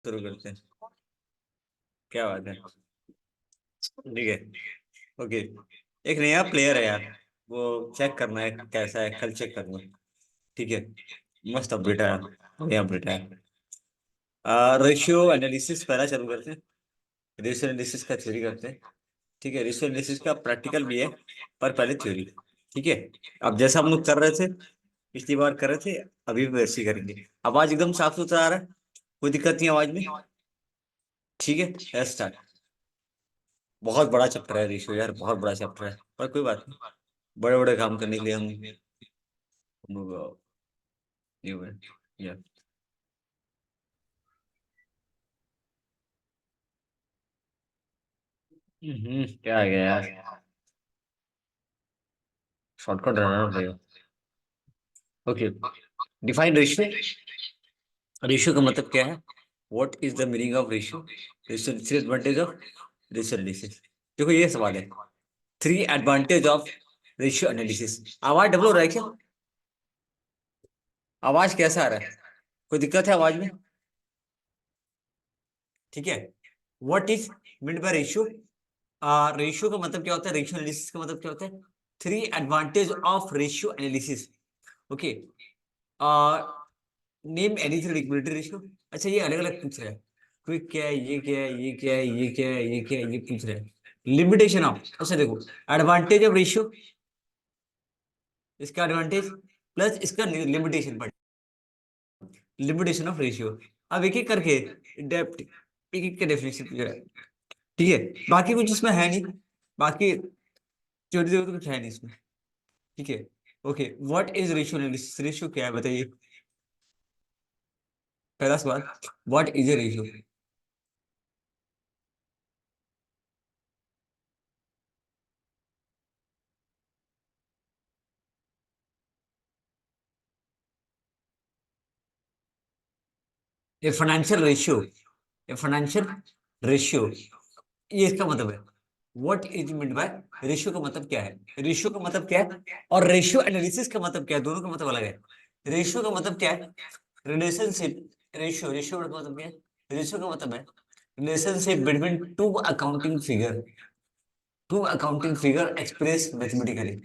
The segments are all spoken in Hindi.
शुरू करते हैं। क्या बात है। ठीक है। ओके। एक नया प्लेयर है यार, वो चेक करना है कैसा है, कल चेक करना है। ठीक है। मस्त अपडेट है, बढ़िया अपडेट है। रेशियो एनालिसिस पहला चालू करते हैं। रेशियो एनालिसिस का थ्योरी करते हैं। ठीक है, रेशियो एनालिसिस का प्रैक्टिकल भी है, पर पहले थ्योरी। ठीक है। अब जैसा हम लोग कर रहे थे, पिछली बार कर रहे थे, अभी भी वैसे ही करेंगे। आवाज एकदम साफ सुथरा आ रहा है, कोई दिक्कत नहीं आवाज में? ठीक है, स्टार्ट। बहुत बड़ा चैप्टर है रेशियो यार, बहुत बड़ा चैप्टर है, पर कोई बात नहीं। बड़े बड़े काम करने के लिए हम लोग ये हुए। या क्या आ गया यार, शॉर्टकट रहना पड़ेगा। ओके। Define ratio. रेशियो का मतलब क्या है? What is the meaning of ratio? Ratio advantage of ratio analysis. देखो ये सवाल है, three advantage of ratio analysis. आवाज डबल हो रहा है क्या? आवाज कैसा आ रहा है? कोई दिक्कत है आवाज में? ठीक है। What is mean by ratio? Ratio का मतलब क्या होता है, रेशियो एनालिसिस का मतलब क्या होता है? Three advantage of ratio analysis. Okay. Name any three liquidity ratio. अच्छा, ये अलग अलग पूछ रहा है, कोई क्या है, ये क्या है, ये क्या है, ये क्या है, ये क्या है, ये पूछ रहा है। लिमिटेशन ऑफ, अच्छा देखो, एडवांटेज ऑफ रेशियो, इसका एडवांटेज प्लस इसका लिमिटेशन, लिमिटेशन ऑफ रेशियो। अब एक एक करके डेप्थ, एक एक का डेफिनेशन पूछ रहा है। ठीक है, बाकी कुछ इसमें है नहीं, बाकी चोरी तो कुछ है नहीं इसमें। ठीक है। Okay, what is ratio analysis? Ratio क्या है बताइए, पहला सवाल। What is a ratio? A financial ratio, a financial ratio, ये इसका मतलब है। What is mean by ratio का मतलब क्या है? रेशियो का मतलब क्या है और रेशियो एनालिसिस का मतलब क्या है? दोनों का मतलब अलग है। रेशियो का मतलब क्या है? रिलेशनशिप। रेशियो, रेशियो का मतलब क्या है? रेशियो का मतलब है relationship between two accounting figure, two accounting figure express mathematically.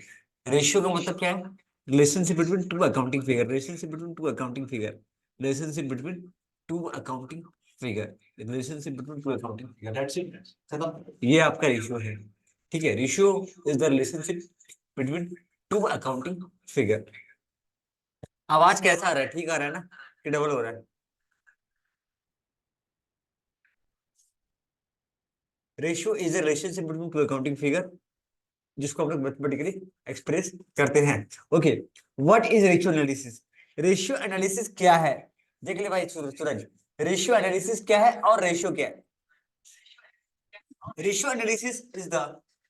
Ratio का मतलब क्या है? Relationship between two accounting figure, relationship between two accounting figure, relationship between two accounting figure, relationship between two accounting figure, that's it, खत्म। ये आपका रेशियो है। ठीक है, ratio is the relationship between two accounting figure. आवाज कैसा आ रहा है, ठीक आ रहा है ना कि डबल हो रहा है? Ratio is a relationship between two accounting figure, जिसको हम लोग मैथमेटिकली एक्सप्रेस करते हैं। Okay. What is ratio analysis? Ratio analysis क्या है? देख ले भाई सूरज, रेशियो एनालिसिस क्या है और रेशियो क्या है? Ratio analysis is the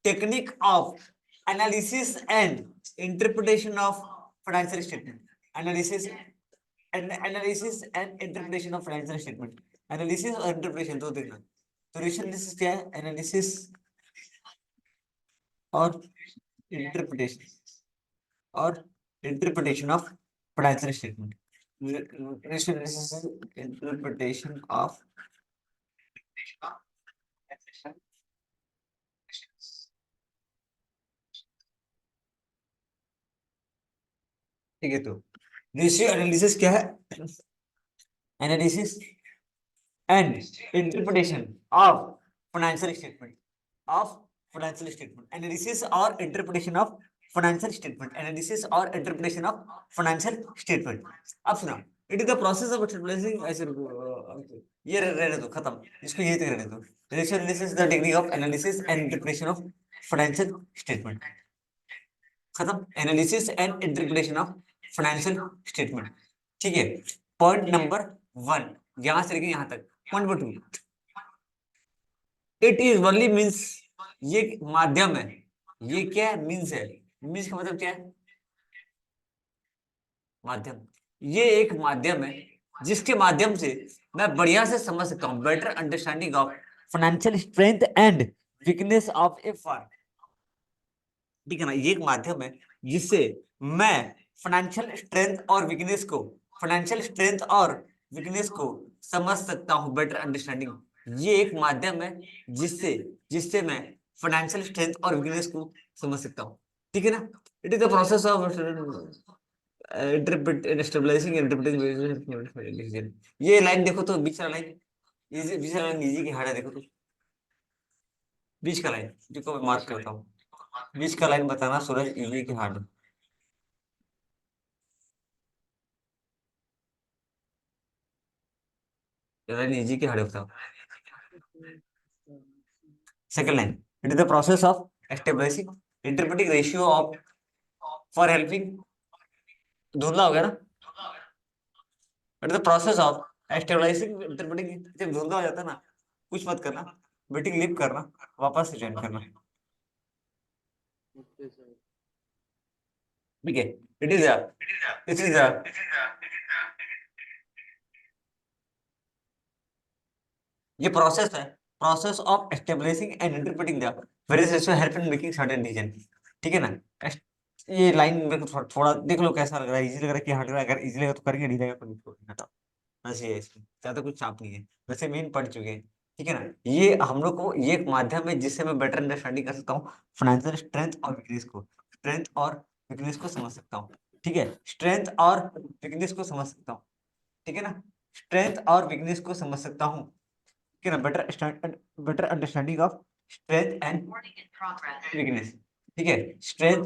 technique of analysis and interpretation of financial statement. Analysis and analysis and interpretation of financial statement. Analysis और इंटरप्रिटेशन तो देखना। तो रेशियो एनालिसिस क्या है? एनालिसिस और इंटरप्रिटेशन, और interpretation of financial statement. Interpretation of, ठीक है। तो रेशियो एनालिसिस क्या है? Analysis and interpretation of financial statement, of financial statement, analysis और interpretation of financial statement, analysis और इंटरप्रिटेशन ऑफ फाइनेंशियल स्टेटमेंट। अब सुना, it is the process of stabilizing ऐसे ये रहने दो, खत्म, इसको यही तक रहने दो। Ratio analysis the technique of analysis and interpretation of financial statement, खत्म। Analysis and interpretation of financial statement. ठीक है। पॉइंट नंबर वन, यहां से लेके यहां तक। Point number two, it is only means, ये माध्यम है। ये क्या है? मीन्स है। मीन्स का मतलब क्या है? माध्यम। ये एक माध्यम है जिसके माध्यम से मैं बढ़िया से समझ सकता हूँ, better understanding of financial strength and weakness of A firm. ठीक है ना, ये एक माध्यम है जिससे मैं फाइनेंशियल स्ट्रेंथ और वीकनेस को, फाइनेंशियल स्ट्रेंथ और वीकनेस को समझ सकता हूँ, बेटर अंडरस्टैंडिंग, ये एक माध्यम है जिससे जिससे मैं फाइनेंशियल स्ट्रेंथ और वीकनेस को समझ सकता हूँ। ठीक है ना। It is the process of stabilising interpreting. ये लाइन देखो तो, बीच वाला लाइन, इजी, बीच वाला लाइन इजी की हार्ड है, देखो तो बीच का लाइन जो मैं मार्क करता हूँ, बीच का लाइन बताना सूरज इजी की हार्ड। लाइन इजी की हार्ड बताओ। Second line, it is the process of establishing interpreting ratio of for helping, धुंधला हो गया ना। It is the process of establishing interpreting, जब धुंधला हो जाता है ना, कुछ मत करना, मीटिंग लीव करना, वापस से ज्वाइन करना। ठीक है। इट इज ये प्रोसेस है, process of establishing and interpreting the various ratio help in making certain decision. ठीक है ना। ये लाइन मेरे को थोड़ा देख लो कैसा लग रहा है, इजी लग रहा है कि हार्ड लग रहा है? अगर इजी लगा तो करेंगे, नहीं लगा तो नहीं छोड़ेंगे, हटाओ। बस ये है, इसमें ज्यादा कुछ चाप नहीं है, वैसे मेन पढ़ चुके हैं। ठीक है ना। ये हम लोग को ये एक माध्यम है जिससे मैं बेटर अंडरस्टैंडिंग कर सकता हूँ फाइनेंशियल स्ट्रेंथ और वीकनेस को, स्ट्रेंथ और वीकनेस को समझ सकता हूँ। ठीक है, स्ट्रेंथ और वीकनेस को समझ सकता हूँ। ठीक है ना, स्ट्रेंथ और वीकनेस को समझ सकता हूँ। ठीक है ना, better understanding of strength and weakness. ठीक है, strength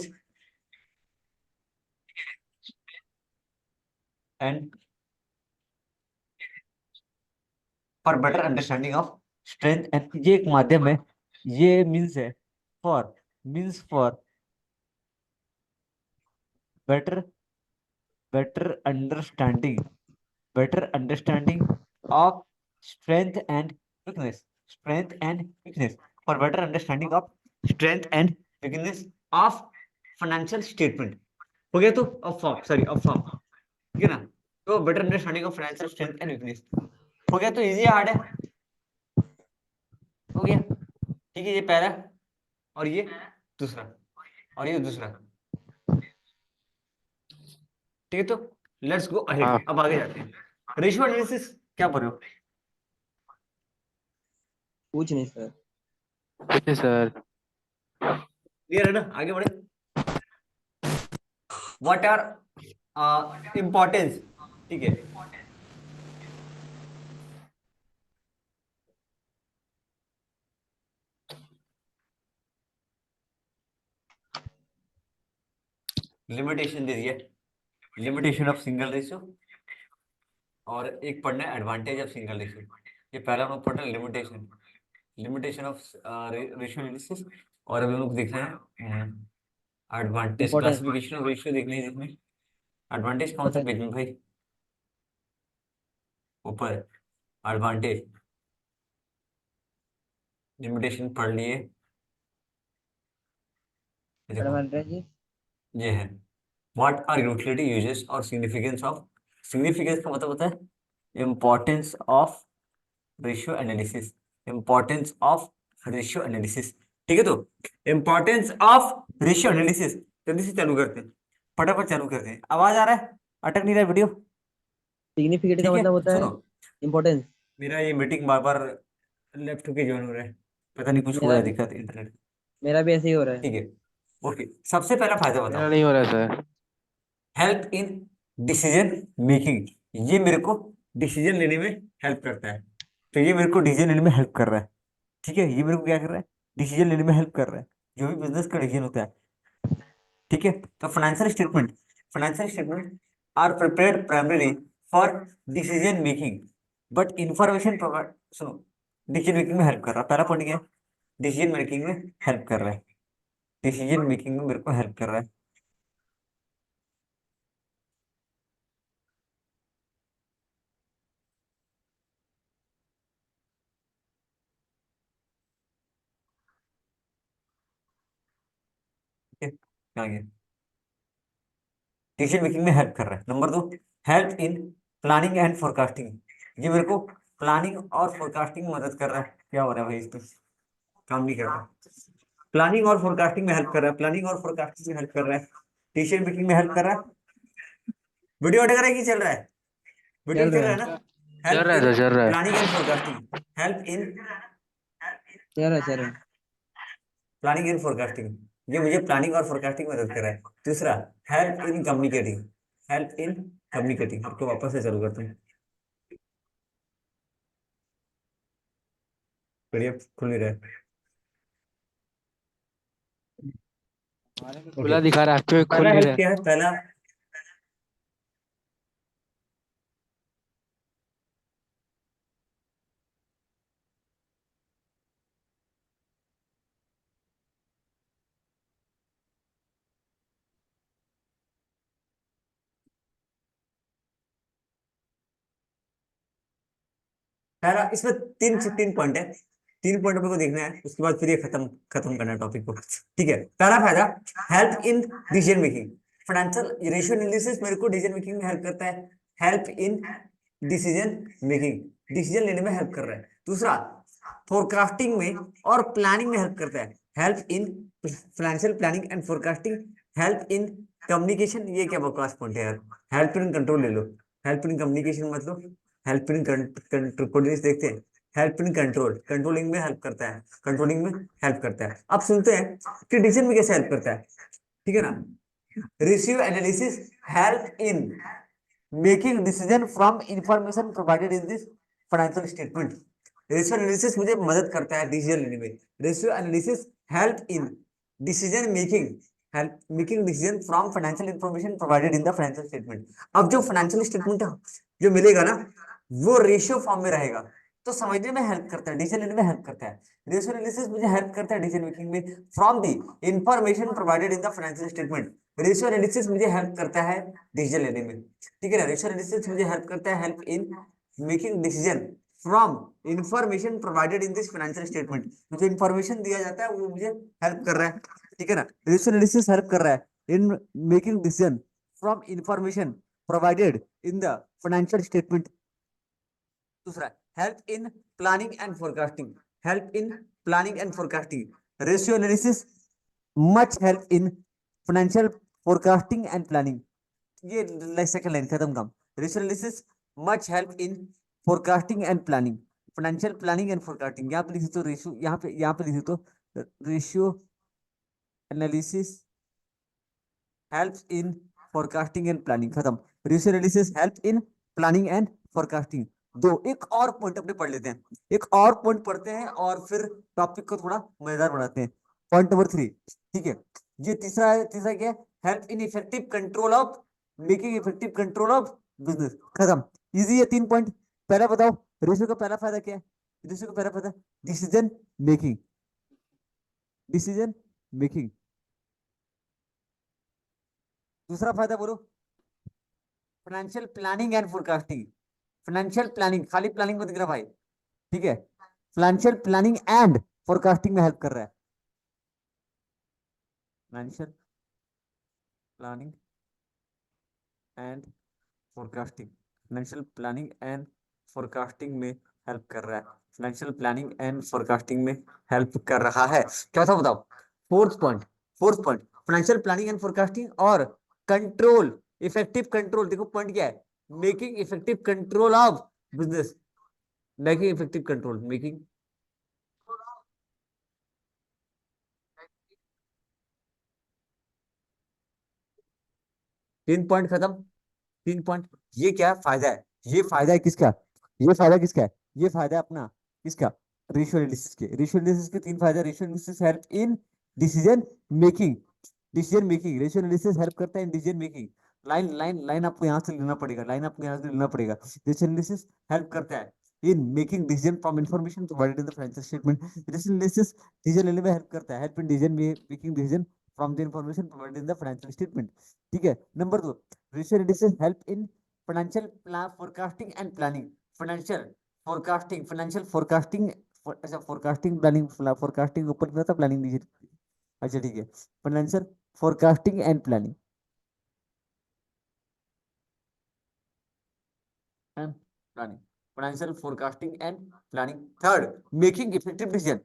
and for better understanding of strength and, ये एक माध्यम है, ये मीन्स है for, means for better better understanding, better understanding of strength and weakness, strength and weakness, for better understanding of strength and weakness of financial statement। हो गया तो of form, sorry of form. ठीक है ना, तो better understanding of financial strength and weakness हो गया। तो इजी हार्ड है, हो गया। ठीक है, ये पहला और ये दूसरा और ये दूसरा। ठीक है, तो लेट्स गो अहेड, हाँ अब आगे जाते हैं। रेशियो एनालिसिस क्या पढ़ रहे हो? कुछ नहीं सर। कुछ नहीं सर। क्लियर है ना, आगे बढ़े। व्हाट आर इम्पोर्टेंस, ठीक है, लिमिटेशन दे दिया, लिमिटेशन ऑफ सिंगल रेशियो, और एक पढ़ना है एडवांटेज ऑफ सिंगल रेशियो। ये पहला हम पढ़ना है limitation, limitation of ratio analysis. और अभी हम लोग देख रहे हैं advantage, importance classification of ratio देखने हैं जिसमें एडवांटेज कौन सा पेज में भाई? ऊपर एडवांटेज, लिमिटेशन पढ़ लिए, ये देखो एडवांटेज ये है। व्हाट आर यूटिलिटी यूजेस और सिग्निफिकेंस ऑफ, सिग्निफिकेंस का मतलब होता है importance of ratio analysis, importance of ratio analysis. ठीक है, तो इम्पोर्टेंस ऑफ रेशियो एनालिसिस जल्दी से चालू करते हैं, फटाफट चालू करते हैं। आवाज आ रहा है? अटक नहीं रहा है वीडियो? सिग्निफिकेंट का ठीक है, मतलब होता है सुनो, इम्पोर्टेंस। मेरा ये मीटिंग बार बार लेफ्ट होके ज्वाइन हो रहा है, पता नहीं कुछ हो रहा मेरा है, दिक्कत इंटरनेट। मेरा भी ऐसे ही हो रहा है। ठीक है, ओके, सबसे पहला फायदा मेरा बताओ, नहीं हो रहा sir. Help in decision making. ये मेरे को डिसीजन लेने में हेल्प करता है, तो ये मेरे को डिसीजन लेने में हेल्प कर रहा है। ठीक है, ये मेरे को क्या कर रहा है? डिसीजन लेने में हेल्प कर रहा है, जो भी बिजनेस का डिसीजन होता है। ठीक है, तो financial statement are prepared primary for decision making, but information provide, सुनो, डिसीजन मेकिंग में हेल्प कर रहा है। पहला पॉइंट क्या है? डिसीजन मेकिंग में हेल्प कर रहा है, डिसीजन मेकिंग में मेरे को हेल्प कर रहा है। ठीक है, आगे डिसीजन मेकिंग में हेल्प कर रहा है। नंबर दो, help in planning and forecasting. ये मेरे को प्लानिंग और फोरकास्टिंग में मदद कर रहा है। क्या हो रहा है भाई, इस पे काम नहीं कर रहा। प्लानिंग और फोरकास्टिंग में हेल्प कर रहा है, प्लानिंग और फोरकास्टिंग में हेल्प कर रहा है, डिसीजन मेकिंग में हेल्प कर रहा है। वीडियो अटक रहा है कि चल रहा है? वीडियो चल चल रहा रहा है है। ना? चल रहा है सर, चल रहा है। प्लानिंग एंड फोरकास्टिंग, हेल्प इन चल रहा है। प्लानिंग एंड फोरकास्टिंग, ये मुझे प्लानिंग और फोरकास्टिंग में मदद कर रहा है। दूसरा, help in communicating, help in communicating, आपको वापस से चालू करते हैं। बढ़िया, खुल नहीं रहा है। ओके, खुला दिखा रहा है, आपके खुल पहला नहीं हेल्प रहा है। क्या है? पहला पहला इसमें तीन पॉइंट है। तीन पॉइंट अपने को देखना है, उसके बाद फिर ये खत्म खत्म करना है टॉपिक को। ठीक है, पहला फायदा, help in decision making. Financial ratio analysis मेरे को डिसीजन मेकिंग में हेल्प करता है। Help in decision making, decision लेने में हेल्प कर रहा है। दूसरा, फोरकास्टिंग में और प्लानिंग में हेल्प करता है। Help in financial planning and forecasting, help in communication. ये क्या बकवास पॉइंट है यार, हेल्प इन कंट्रोल ले लो। हेल्प इन कम्युनिकेशन मतलब हेल्प इन कोऑर्डिनेट्स देखते हैं। हेल्प इन कंट्रोल, कंट्रोलिंग में हेल्प करता है, कंट्रोलिंग में हेल्प करता है। अब सुनते हैं कि डिसीजन में कैसे हेल्प करता है। ठीक है ना? Ratio analysis help in making decision from information provided in this financial statement. Ratio analysis मुझे मदद करता है डिसीजन लेने में। Ratio analysis help in decision making, help making decision from financial information provided in the financial statement. अब जो फाइनेंशियल स्टेटमेंट जो मिलेगा ना, वो रेशियो फॉर्म में रहेगा, तो समझने में हेल्प करता है, डिसीजन लेने में हेल्प करता है। रेशियो एनालिसिस मुझे हेल्प करता है डिसीजन मेकिंग में from the information provided in the financial statement. Ratio analysis मुझे हेल्प करता है डिसीजन लेने में। ठीक है ना? रेशियो एनालिसिस मुझे हेल्प करता है, help in making decision from information provided in this financial statement. जो इंफॉर्मेशन दिया जाता है वो मुझे हेल्प कर रहा है। ठीक है ना? रेशियो एनालिसिस हेल्प कर रहा है in making decision from information provided in the financial statement. दूसरा, help in planning and forecasting, help in planning and forecasting. Ratio analysis much help in financial forecasting and planning. ये सेकंड लाइन खत्म काम। Ratio analysis much help in forecasting and planning, financial planning and forecasting. यहाँ पे लिखी तो रेशियो, यहाँ पे लिखी तो ratio analysis helps in forecasting and planning, खत्म। Ratio analysis help in planning and forecasting. दो, एक और पॉइंट अपने पढ़ लेते हैं, एक और पॉइंट पढ़ते हैं और फिर टॉपिक को थोड़ा मजेदार बनाते हैं। Point number 3। ठीक है, ये तीसरा है। तीसरा क्या है? Help in effective control of, making effective control of business, खत्म। इजी है 3 पॉइंट। पहला बताओ, रेशियो का पहला फायदा क्या है? रेशियो का पहला फायदा डिसीजन मेकिंग, डिसीजन मेकिंग। दूसरा फायदा बोलो, financial planning and forecasting. Financial planning, खाली प्लानिंग मत दिख भाई। ठीक है, फाइनेंशियल प्लानिंग एंड फोरकास्टिंग में हेल्प कर रहा है। Financial planning and forecasting, financial planning and forecasting में हेल्प कर रहा है। फाइनेंशियल प्लानिंग एंड फोरकास्टिंग में हेल्प कर रहा है। चौथा बताओ, fourth point. Fourth point, financial planning and forecasting और कंट्रोल, इफेक्टिव कंट्रोल। देखो पॉइंट क्या है, making effective control of business, making effective control, making. 3 point खत्म। 3 पॉइंट। ये क्या फायदा है? ये फायदा है किसका? ये फायदा किसका है? ये फायदा है अपना किसका? रेशियो एनालिसिस के। रेशियो एनालिसिस के 3 फायदे। Ratio analysis help in decision making, decision making. Ratio analysis help करता है in decision making. Line line line आपको यहाँ से लेना पड़ेगा, लाइन आपको यहाँ से लेना पड़ेगा। रेशियो एनालिसिस हेल्प करता है in making decision from information provided in the financial statement. Ratio analysis decision लेने में हेल्प करता है, help in decision making decision from the information provided in the financial statement. ठीक है, number 2, ratio analysis help in financial forecasting and planning. Financial forecasting, financial forecasting, अच्छा फोरकास्टिंग प्लानिंग, फोरकास्टिंग ऊपर किया था, प्लानिंग नीचे। अच्छा ठीक है, financial forecasting and planning and planning, financial forecasting and planning. Third, making effective decision,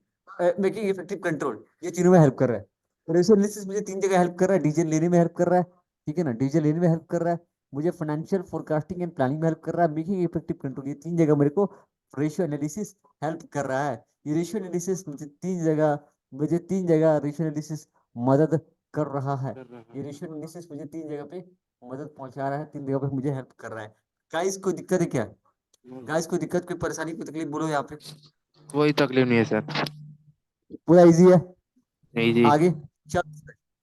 making effective control. ये तीनों में हेल्प कर रहा है। रेशियो एनालिसिस मुझे 3 जगह हेल्प कर रहा है, डिसीजन लेने में हेल्प कर रहा है। ठीक है ना? डिसीजन लेने में हेल्प कर रहा है, मुझे फाइनेंशियल फोरकास्टिंग एंड प्लानिंग में हेल्प कर रहा है, मेकिंग इफेक्टिव कंट्रोल, ये 3 जगह मेरे को रेशियो एनालिसिस हेल्प कर रहा है। ये रेशियो एनालिसिस मुझे 3 जगह रेशियो एनालिसिस मदद कर रहा है। ये रेशियो एनालिसिस मुझे 3 जगह पे मदद पहुंचा रहा है, 3 जगह पे मुझे हेल्प कर रहा है। गाइस कोई दिक्कत है क्या? गाइस कोई दिक्कत, कोई परेशानी, कोई तकलीफ बोलो यहाँ पे। कोई तकलीफ नहीं है सर। पूरा इजी है। नहीं जी। आगे चल,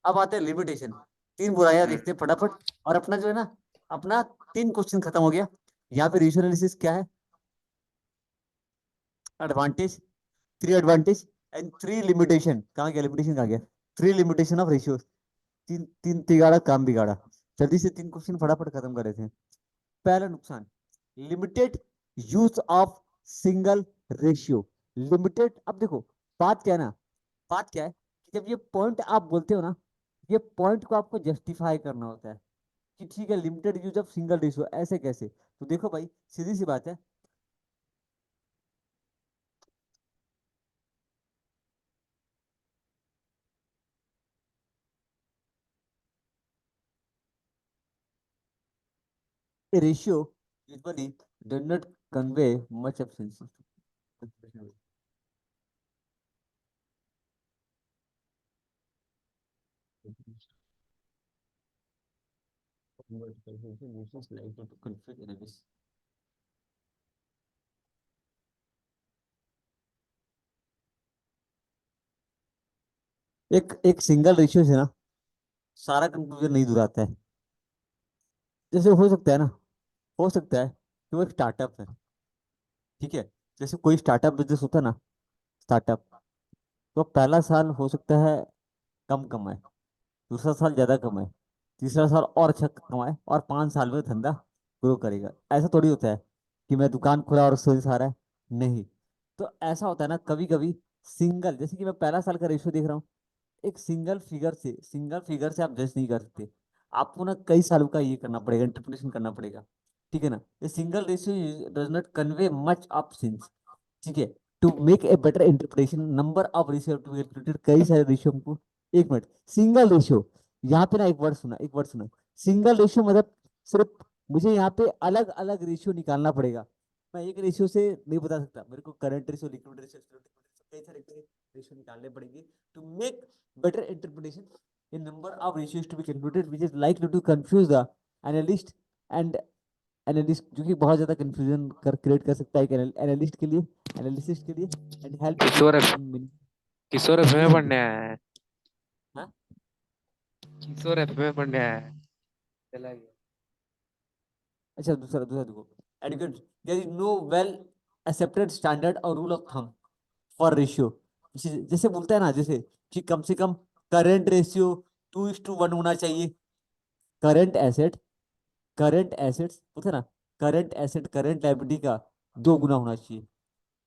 अब आते हैं लिमिटेशन। 3 बुराइयां हम्म, देखते हैं फटाफट। और अपना जो है ना, अपना 3 क्वेश्चन खत्म हो गया। यहाँ पे रेशियो एनालिसिस क्या है, एडवांटेज, 3 एडवांटेज एंड 3 लिमिटेशन। कहाँ गया लिमिटेशन, कहाँ गया? 3 लिमिटेशन ऑफ रेशियो। तीन तीन तिगाड़ा काम बिगाड़ा। जल्दी से 3 क्वेश्चन फटाफट खत्म कर रहे थे। पहला नुकसान, limited use of single ratio. Limited, अब देखो बात क्या है ना, बात क्या है कि जब ये पॉइंट आप बोलते हो ना, ये पॉइंट को आपको जस्टिफाई करना होता है कि ठीक है limited use of single ratio, ऐसे कैसे? तो देखो भाई, सीधी सी बात है, ratio usually does not convey much of sense. एक एक सिंगल रेशियो से ना सारा कंक्लूजन नहीं दुहराता है। जैसे हो सकता है ना, हो सकता है कि वो एक स्टार्टअप है, ठीक है? जैसे कोई स्टार्टअप बिजनेस होता है ना, स्टार्टअप, तो पहला साल हो सकता है कम कमाए, दूसरा साल ज्यादा कमाए, तीसरा साल और अच्छा कमाए, और 5 साल में धंधा ग्रो करेगा। ऐसा थोड़ी होता है कि मैं दुकान खोला और उससे आ रहा है, नहीं। तो ऐसा होता है ना कभी कभी, सिंगल, जैसे कि मैं पहला साल का रेशियो देख रहा हूँ, एक सिंगल फिगर से आप जज नहीं कर सकते। आपको ना कई सालों का ये करना पड़ेगा, इंटरप्रिटेशन करना पड़ेगा, ठीक है ना? ये single ratio does not convey much of sense, ठीक है? To make a better interpretation, number of ratio to be calculated, कई सारे रेशियो हमको। एक मिनट, सिंगल रेशियो, यहाँ पे ना एक वर्ड सुना, सिंगल रेशियो मतलब सिर्फ मुझे यहाँ पे अलग अलग रेशियो निकालना पड़ेगा। मैं एक रेशियो से नहीं बता सकता, मेरे को करंट रेशियो, लिक्विड रेशियो, कई सारे रेशियो निकालने पड़ेंगे to make better interpretation. A number of ratios to be calculated which is likely to confuse the analyst and analyst, जो कि बहुत ज्यादा कंफ्यूजन क्रिएट कर सकता है एक एनालिस्ट के लिए, एनालिसिस्ट के लिए, एंड हेल्प किशोर इन एफ इन किशोर एफ में मीनिंग। पढ़ने आया है। हाँ, किशोर एफ में पढ़ने आया है। चला गया। अच्छा, दूसरा दूसरा देखो, adequate, there is no well accepted standard or rule of thumb for ratio. जैसे बोलता है ना, जैसे कि कम से कम करंट रेशियो 2:1 होना चाहिए। करंट एसेट, करंट एसेट्स बोलते हैं ना, करंट एसेट करंट लायबिलिटी का 2 गुना होना चाहिए।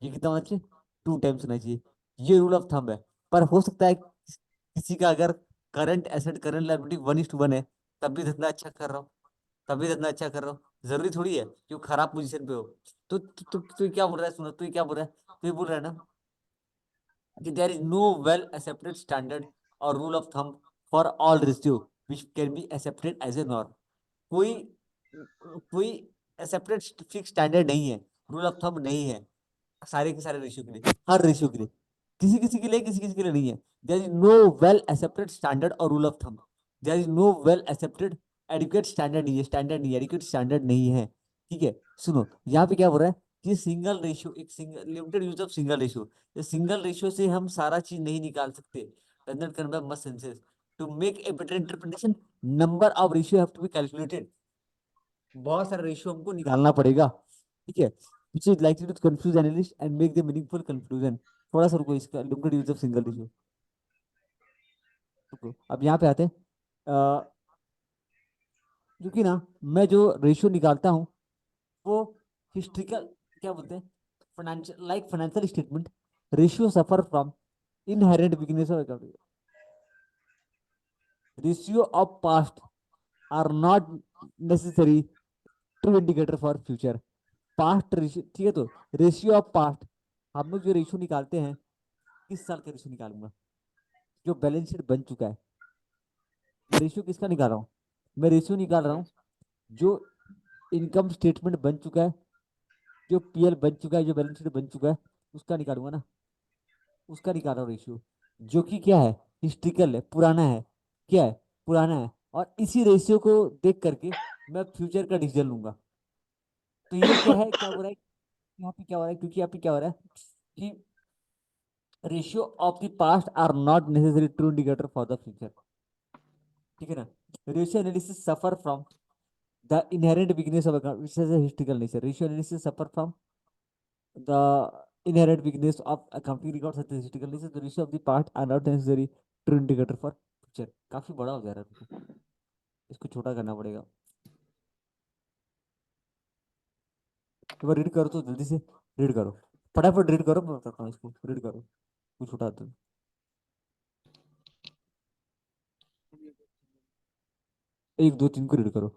ये कितना होना चाहिए? 2 टाइम्स होना चाहिए। ये रूल ऑफ थंब है। पर हो सकता है किसी का अगर करंट एसेट करंट लायबिलिटी 1:1 है, तब भी धंधा अच्छा कर रहा हो, तब भी धंधा अच्छा कर रहा हो, जरूरी थोड़ी है कि वो खराब पोजीशन पे हो। तो क्या बोल रहा है, सुनो, तो क्या बोल रहा है, तो ये बोल रहा है ना कि there is no well accepted standard or rule of thumb for all ratio which can be accepted as a norm. कोई कोई एक्सेप्टेड फिक्स स्टैंडर्ड नहीं है, रूल ऑफ थंब नहीं है सारे के सारे रेशियो के लिए, हर रेशियो के लिए, किसी किसी के लिए, किसी किसी के लिए नहीं है। There is no well accepted standard or rule of thumb, there is no well accepted adequate standard, नहीं है, स्टैंडर्ड नहीं है, एडुकेट स्टैंडर्ड नहीं है, ठीक है? सुनो, यहाँ पे क्या बोल रहा है कि सिंगल रेशियो, एक single limited use of single ratio, single ratio से हम सारा चीज नहीं निकाल सकते। Doesn't convey much senses. To make a better interpretation, number of ratio have to be calculated, बहुत सारे रेशियो हमको निकालना पड़ेगा, ठीक है? which is likely to confuse analysts and make the meaningful conclusion। थोड़ा सा रुको, इसका limited use of single ratio, रुको, अब यहाँ पे आते हैं। क्योंकि ना मैं जो रेशियो निकालता हूँ वो हिस्ट्रिकल, क्या बोलते हैं, financial, like financial statement, ratio suffer from inherent weakness of accounting. Ratio of past are not necessary true indicator for future. Past ratio, ठीक है? तो रेशियो ऑफ पास्ट, हम लोग जो रेशियो निकालते हैं, किस साल का रेशियो निकालूंगा? जो बैलेंस शीट बन चुका है। मैं रेशियो किसका निकाल रहा हूँ? मैं रेशियो निकाल रहा हूँ जो इनकम स्टेटमेंट बन चुका है, जो पीएल बन चुका है, जो बैलेंस शीट बन चुका है, उसका निकालूंगा ना, उसका निकाल रहा हूँ रेशियो, जो कि क्या है, हिस्ट्रिकल है, पुराना है, क्या है, पुराना है। और इसी रेशियो को देख करके मैं फ्यूचर का डिसीजन लूंगा। तो ये क्या है, क्या हो रहा है यहाँ पे, क्या हो रहा है, क्योंकि यहाँ पे क्या हो रहा है कि ratio of the past are not necessary true indicator for the future. ठीक है ना। Ratio analysis suffer from the inherent weakness of account which has a historical nature. Ratio analysis suffer from the inherent weakness of accounting records such as historical nature. The ratio of the part are not necessary true indicator for future. काफी बड़ा हो जा रहा है देखो, इसको छोटा करना पड़ेगा। एक बार रीड करो तो जल्दी से रीड करो, फटाफट रीड करो, मैं बताता हूँ, इसको रीड करो, कुछ उठा दो। 1 2 3 को रीड करो,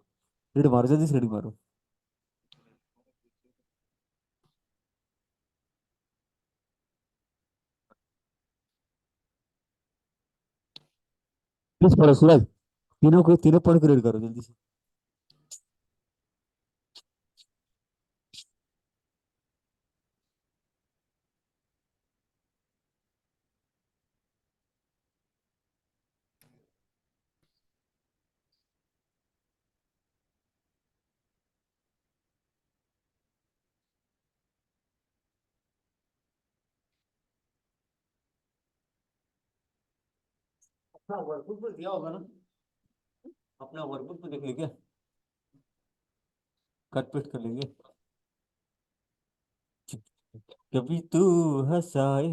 रीड मारो, जल्दी से रीड मारो। प्लीज पढ़ो सूरज, तीनों पॉइंट को रीड करो जल्दी से। अपना वर्कबुक तो दिया होगा ना, अपना वर्कबुक तो देख लीजिए, कट पेस्ट कर लेंगे। कभी तू हंसाए,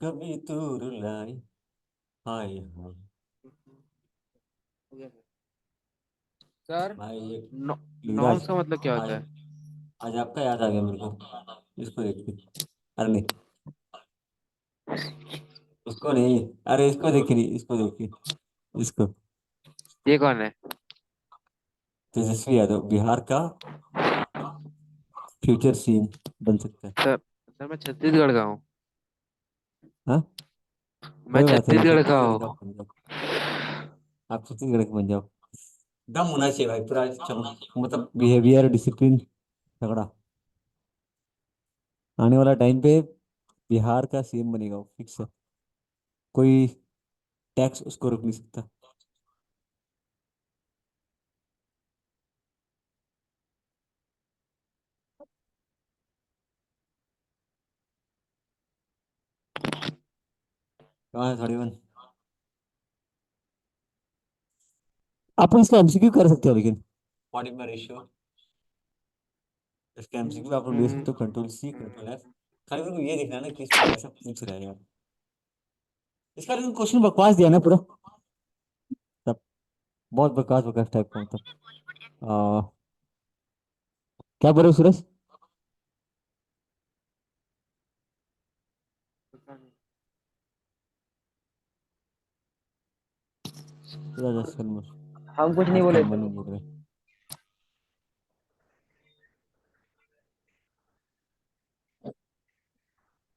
कभी तू रुलाए, हाय हाय। सर भाई ये नॉर्म्स युवराज, का मतलब क्या आज होता है? आज आपका याद आ गया मेरे को, इसको देख के। अरे नहीं, उसको नहीं, अरे इसको देखी नहीं, इसको देखी, इसको। ये कौन है? तेजस्वी यादव बिहार का फ्यूचर सीएम बन सकता है। सर मैं छत्तीसगढ़ का हूँ। हाँ, मैं कोई बात नहीं, छत्तीसगढ़ का छत्तीसगढ़ का हूँ। बन जाओ, आप छत्तीसगढ़ के बन जाओ। दम होना चाहिए भाई पूरा, मतलब बिहेवियर, डिसिप्लिन, तगड़ा। आने वाला टाइम पे बिहार का सीएम बनेगा वो, फिक्स है। कोई टैक्स उसको रोक नहीं सकता। कहाँ है 31? आप इसका एमसीक्यू कर सकते हो, लेकिन बॉडी में रेशियो, इसका एमसीक्यू आप लोग ले सकते हो, कंट्रोल C कंट्रोल F। खाली मेरे को ये देखना है ना कि इसमें कैसा पूछ रहा है यार, इसका लेकिन क्वेश्चन बकवास दिया ना पूरा, सब बहुत बकवास बकवास टाइप का, मतलब क्या बोल रहे हो सूरज? सूरज आजकल हम कुछ नहीं आजकल बोले मन थे। में बोल रहे।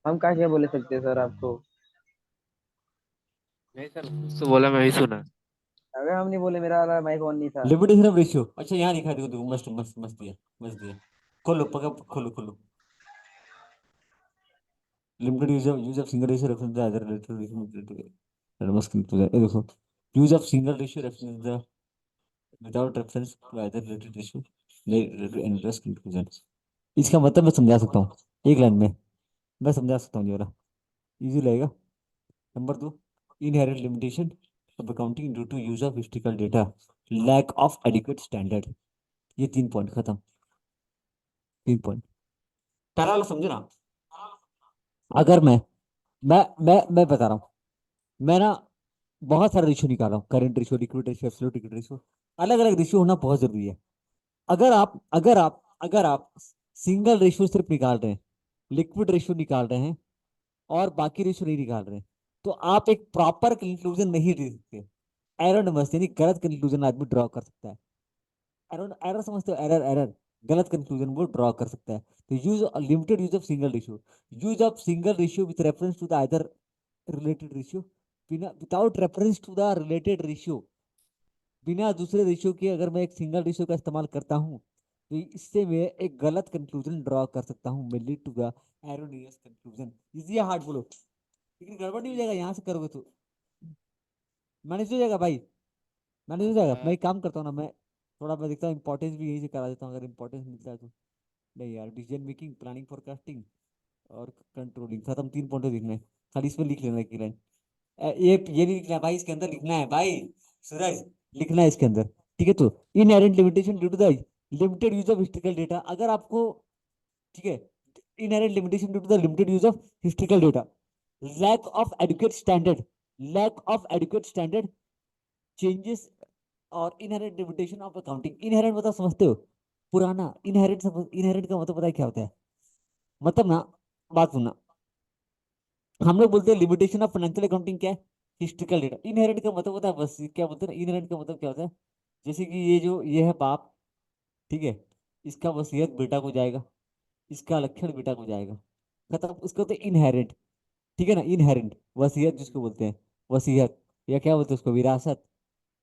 हम क्या क्या बोले सकते हैं सर आपको? नहीं सर, कुछ तो बोला, मैं भी सुना। अगर हम नहीं बोले, मेरा वाला माइक ऑन नहीं था। लिमिटेशन ऑफ रेशियो, अच्छा यहाँ दिखा, देखो देखो, मस्त मस्त मस्त दिया, मस्त दिया। खोलो पका, खोलो खोलो। Limited use of single ratio reference the other related ratio मस्त देखो, use of single ratio reference the without reference to other related ratio interest conclusion. इसका मतलब मैं समझा सकता हूँ एक लाइन में, मैं समझा सकता हूँ जरा, इजी लगेगा। Number 2, inherent limitation of accounting due to use of historical data, lack of adequate standard. ये 3 पॉइंट खत्म, 3 पॉइंट। पहला वाला समझो ना। अगर मैं बता रहा हूँ, मैं ना बहुत सारे रेशियो निकाला हूँ, current ratio, liquid ratio, absolute liquid ratio, अलग अलग रेशियो होना बहुत जरूरी है। अगर आप सिंगल रेशियो सिर्फ निकाल रहे हैं, लिक्विड रेशियो निकाल रहे हैं, और बाकी रेशियो नहीं निकाल रहे हैं, तो आप एक प्रॉपर कंक्लूजन नहीं दे सकते। एरर नमस्ते, यानी गलत कंक्लूजन आदमी ड्रॉ कर सकता है। एरर एरर समझते हो, एरर एरर, गलत कंक्लूजन वो ड्रॉ कर सकता है। तो use limited use of single ratio, use of single ratio with reference to the other related ratio, without reference to the related ratio, बिना दूसरे रेशियो के अगर मैं एक सिंगल रेशियो का इस्तेमाल करता हूँ तो इससे मैं एक गलत कंक्लूजन ड्रॉ कर सकता हूँ, may lead to the erroneous conclusion। Easy है, हार्ड बोलो, लेकिन गड़बड़ नहीं हो जाएगा यहाँ से करोगे तो। मैनेज हो जाएगा भाई, मैनेज हो जाएगा। मैं एक काम करता हूँ ना, मैं थोड़ा मैं देखता हूँ इंपॉर्टेंस भी यहीं से करा देता हूँ, अगर इंपॉर्टेंस मिलता है तो। नहीं यार, डिसीजन मेकिंग, प्लानिंग, फोरकास्टिंग और कंट्रोलिंग, खत्म, 3 पॉइंट लिखना है। खाली इसमें लिख लेना की लाइन। ये नहीं लिखना है भाई, इसके अंदर लिखना है भाई, सूरज, लिखना है इसके अंदर। ठीक है, तो inherent limitation due to the limited use of historical data, अगर आपको, ठीक है, inherent limitation due to the limited use of historical data, lack of adequate standard, lack of adequate standard changes और inherent limitation of accounting. Inherent मतलब समझते हो, पुराना। इनहेरेंट, इनहेरेंट का मतलब पता है क्या होता है? मतलब ना, बात सुनना, हम लोग बोलते हैं लिमिटेशन ऑफ फाइनेंशियल अकाउंटिंग क्या है? Historical data. इनहेरेंट का मतलब होता है, बस क्या बोलते हैं, इनहेरेंट का मतलब क्या होता है? जैसे कि ये है बाप, ठीक है, इसका वसीयत बेटा को जाएगा, इसका लक्षण बेटा को जाएगा, खत्म, उसको होते हैं इनहेरेंट। ठीक है ना, इनहेरेंट। वसीयत जिसको बोलते हैं, वसीयत, या क्या बोलते हैं उसको, विरासत।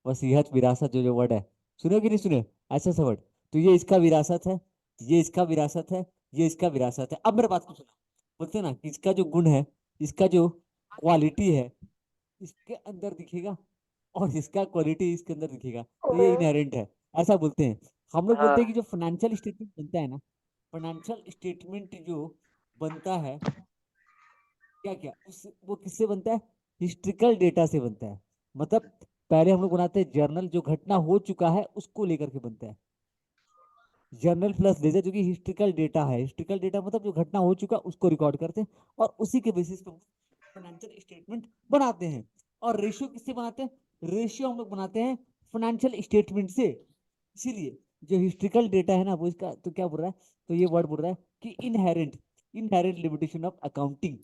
वसीयत, विरासत, जो जो वर्ड है, सुने कि नहीं सुने, ऐसा सा वर्ड। तो ये इसका विरासत है, ये इसका विरासत है, ये इसका विरासत है। अब मेरे बात को सुनो, बोलते हैं ना कि इसका जो गुण है, इसका जो क्वालिटी है, इसके अंदर दिखेगा, और इसका क्वालिटी इसके अंदर दिखेगा, तो ये इनहेरेंट है, ऐसा बोलते हैं। हम लोग बोलते हाँ हैं कि जो फाइनेंशियल स्टेटमेंट बनता है ना, फाइनेंशियल स्टेटमेंट जो बनता है, क्या क्या उस वो किससे बनता है? हिस्ट्रिकल डेटा से बनता है। मतलब पहले हम लोग बनाते हैं जर्नल, जो घटना हो चुका है उसको लेकर के बनता है। जर्नल प्लस लेजर, जो कि हिस्ट्रिकल डेटा है। हिस्ट्रिकल डेटा मतलब जो घटना हो चुका उसको रिकॉर्ड करते हैं, और उसी के बेसिस पे फाइनेंशियल स्टेटमेंट बनाते हैं। और रेशियो किससे बनाते हैं? रेशियो हम लोग बनाते हैं फाइनेंशियल स्टेटमेंट से। इसीलिए जो हिस्ट्रिकल डेटा है ना, वो इसका तो क्या बोल रहा है, तो ये वर्ड बोल रहा है कि inherent, inherent limitation of accounting,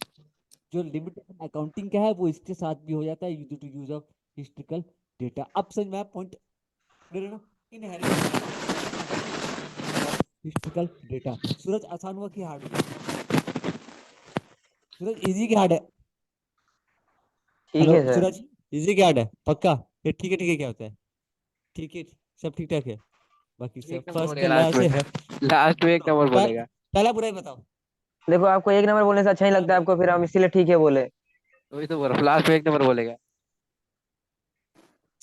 जो लिमिटेशन अकाउंटिंग का है वो इसके साथ भी हो जाता है, use to use of historical data. अब समझ में आया point? Inherent historical data. Suraj, आसान हुआ कि हार्ड हुआ? सूरज, इजी की हार्ड है? ठीक हेलो है सर। सूरज, इजी की हार्ड है पक्का? ये ठीक है, ठीक है, क्या होता है? ठीक है, सब ठीक ठाक है, बाकी एक सब नंबर फर्स्ट बोलेगा लास्ट क्लास में। है। लास्ट में एक बताओ, नंबर बोलेगा। पहला बुराई बताओ, देखो आपको एक नंबर बोलने से अच्छा ही पहला लगता है बुराई। आपको, फिर हम इसीलिए ठीक है बोले। वही तो बोल रहा हूँ, लास्ट में एक नंबर बोलेगा।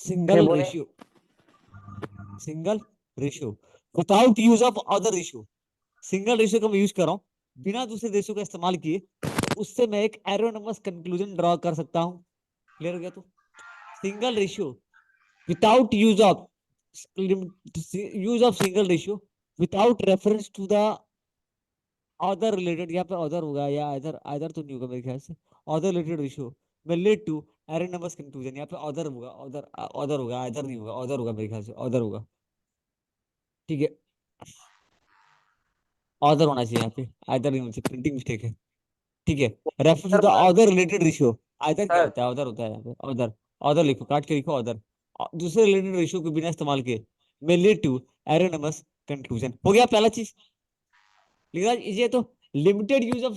फिर सिंगल बोले। Ratio, single ratio without use of other ratio. Single ratio का मैं यूज कर रहा हूँ, बिना दूसरे रेशियो का इस्तेमाल किए, तो उससे मैं एक एरोनमस कंक्लूजन ड्रॉ कर सकता हूँ। क्लियर हो गया? तो single ratio without use of single ratio without reference to the other related, यहाँ पे अदर होगा या अदर, अदर तो नहीं होगा मेरे ख्याल से, अदर रिलेटेड रेशियो में लीड टू एरोनमस कंक्लूजन। यहाँ पे अदर होगा, अदर, अदर होगा, अदर नहीं होगा, अदर होगा मेरे ख्याल से, अदर होगा। ठीक है, अदर होना चाहिए यहाँ पे, अदर नहीं होना चाहिए, प्रिंटिंग मिस्टेक है। ठीक है, reference to sir the other related ratio. Other क्या सर होता है? अदर होता है यहाँ पे, अदर, अदर लिखो, काट के लिखो अदर। दूसरे रिलेटेड रेशियो को बिना इस्तेमाल किए में लीड टू एरोनमस कंक्लूजन। हो गया पहला चीज, लिखा इसे तो, limited use of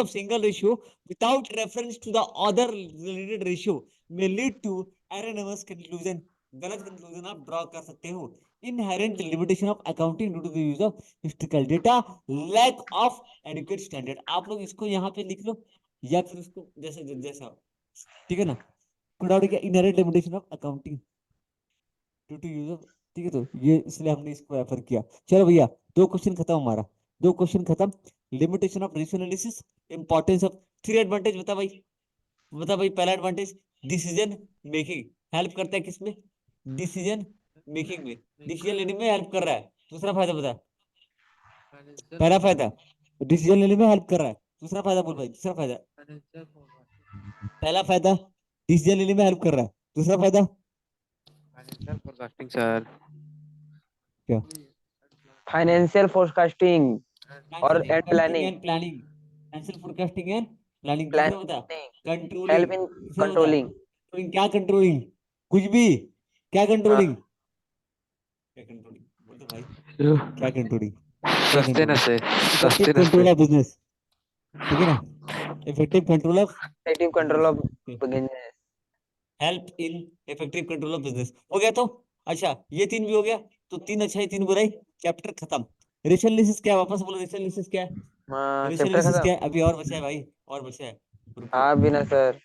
single ratio without reference to the other related ratio में लीड टू एरोनमस कंक्लूजन। गलत कंक्लूजन आप ड्रॉ कर सकते हो। Inherent limitation of accounting due to the use of historical data, lack of adequate standard. आप लोग इसको यहाँ पे लिख लो, या फिर उसको जैसे जैसा, ठीक है ना, inherent limitation of accounting due to use of. ठीक है, तो ये इसलिए हमने इसको रेफर किया। चलो भैया, 2 क्वेश्चन खत्म हमारा, 2 क्वेश्चन खत्म। Limitation of ratio analysis, importance of, 3 advantage बता भाई, बता भाई। पहला एडवांटेज, डिसीजन मेकिंग, हेल्प करता है किसमें? डिसीजन मेकिंग में, डिसीजन लेने में हेल्प कर रहा है। दूसरा फायदा बता, फाइनेंशियल पहला फायदा फोरकास्टिंग। डिसीजन लेने में हेल्प कर रहा है, दूसरा फायदा बोल भाई, दूसरा फायदा। Financial forecasting. पहला फायदा डिसीजन लेने में हेल्प कर रहा है, दूसरा फायदा फाइनेंशियल फोरकास्टिंग सर। क्या? फाइनेंशियल फोरकास्टिंग और financial and forecasting planning. And planning, financial forecasting and planning. तीसरा बता, प्लानिंग कंट्रोलिंग। हेल्प इन तीसरा बता, कंट्रोलिंग। कंट्रोलिंग क्या? कंट्रोलिंग कुछ भी, क्या कंट्रोलिंग? क्या कंट्रोलिंग बोल दो भाई, क्या कंट्रोलिंग? क्या सस्ते कंट्रोलिंग? नशे। इफेक्टिव सस्ते कंट्रोल नशे। ऑफ बिजनेस, ठीक है ना, effective control of active control business, of business. Help in effective control of business. हो गया तो अच्छा ये 3 भी हो गया, तो 3 अच्छाई 3 बुराई, चैप्टर खत्म। रेशियो एनालिसिस क्या है, वापस बोलो रेशियो एनालिसिस क्या है। हाँ रेशियो चैप्टर एनालिसिस खत्म। क्या है, अभी और बचा है भाई, और बचा है, रुको। आप भी ना सर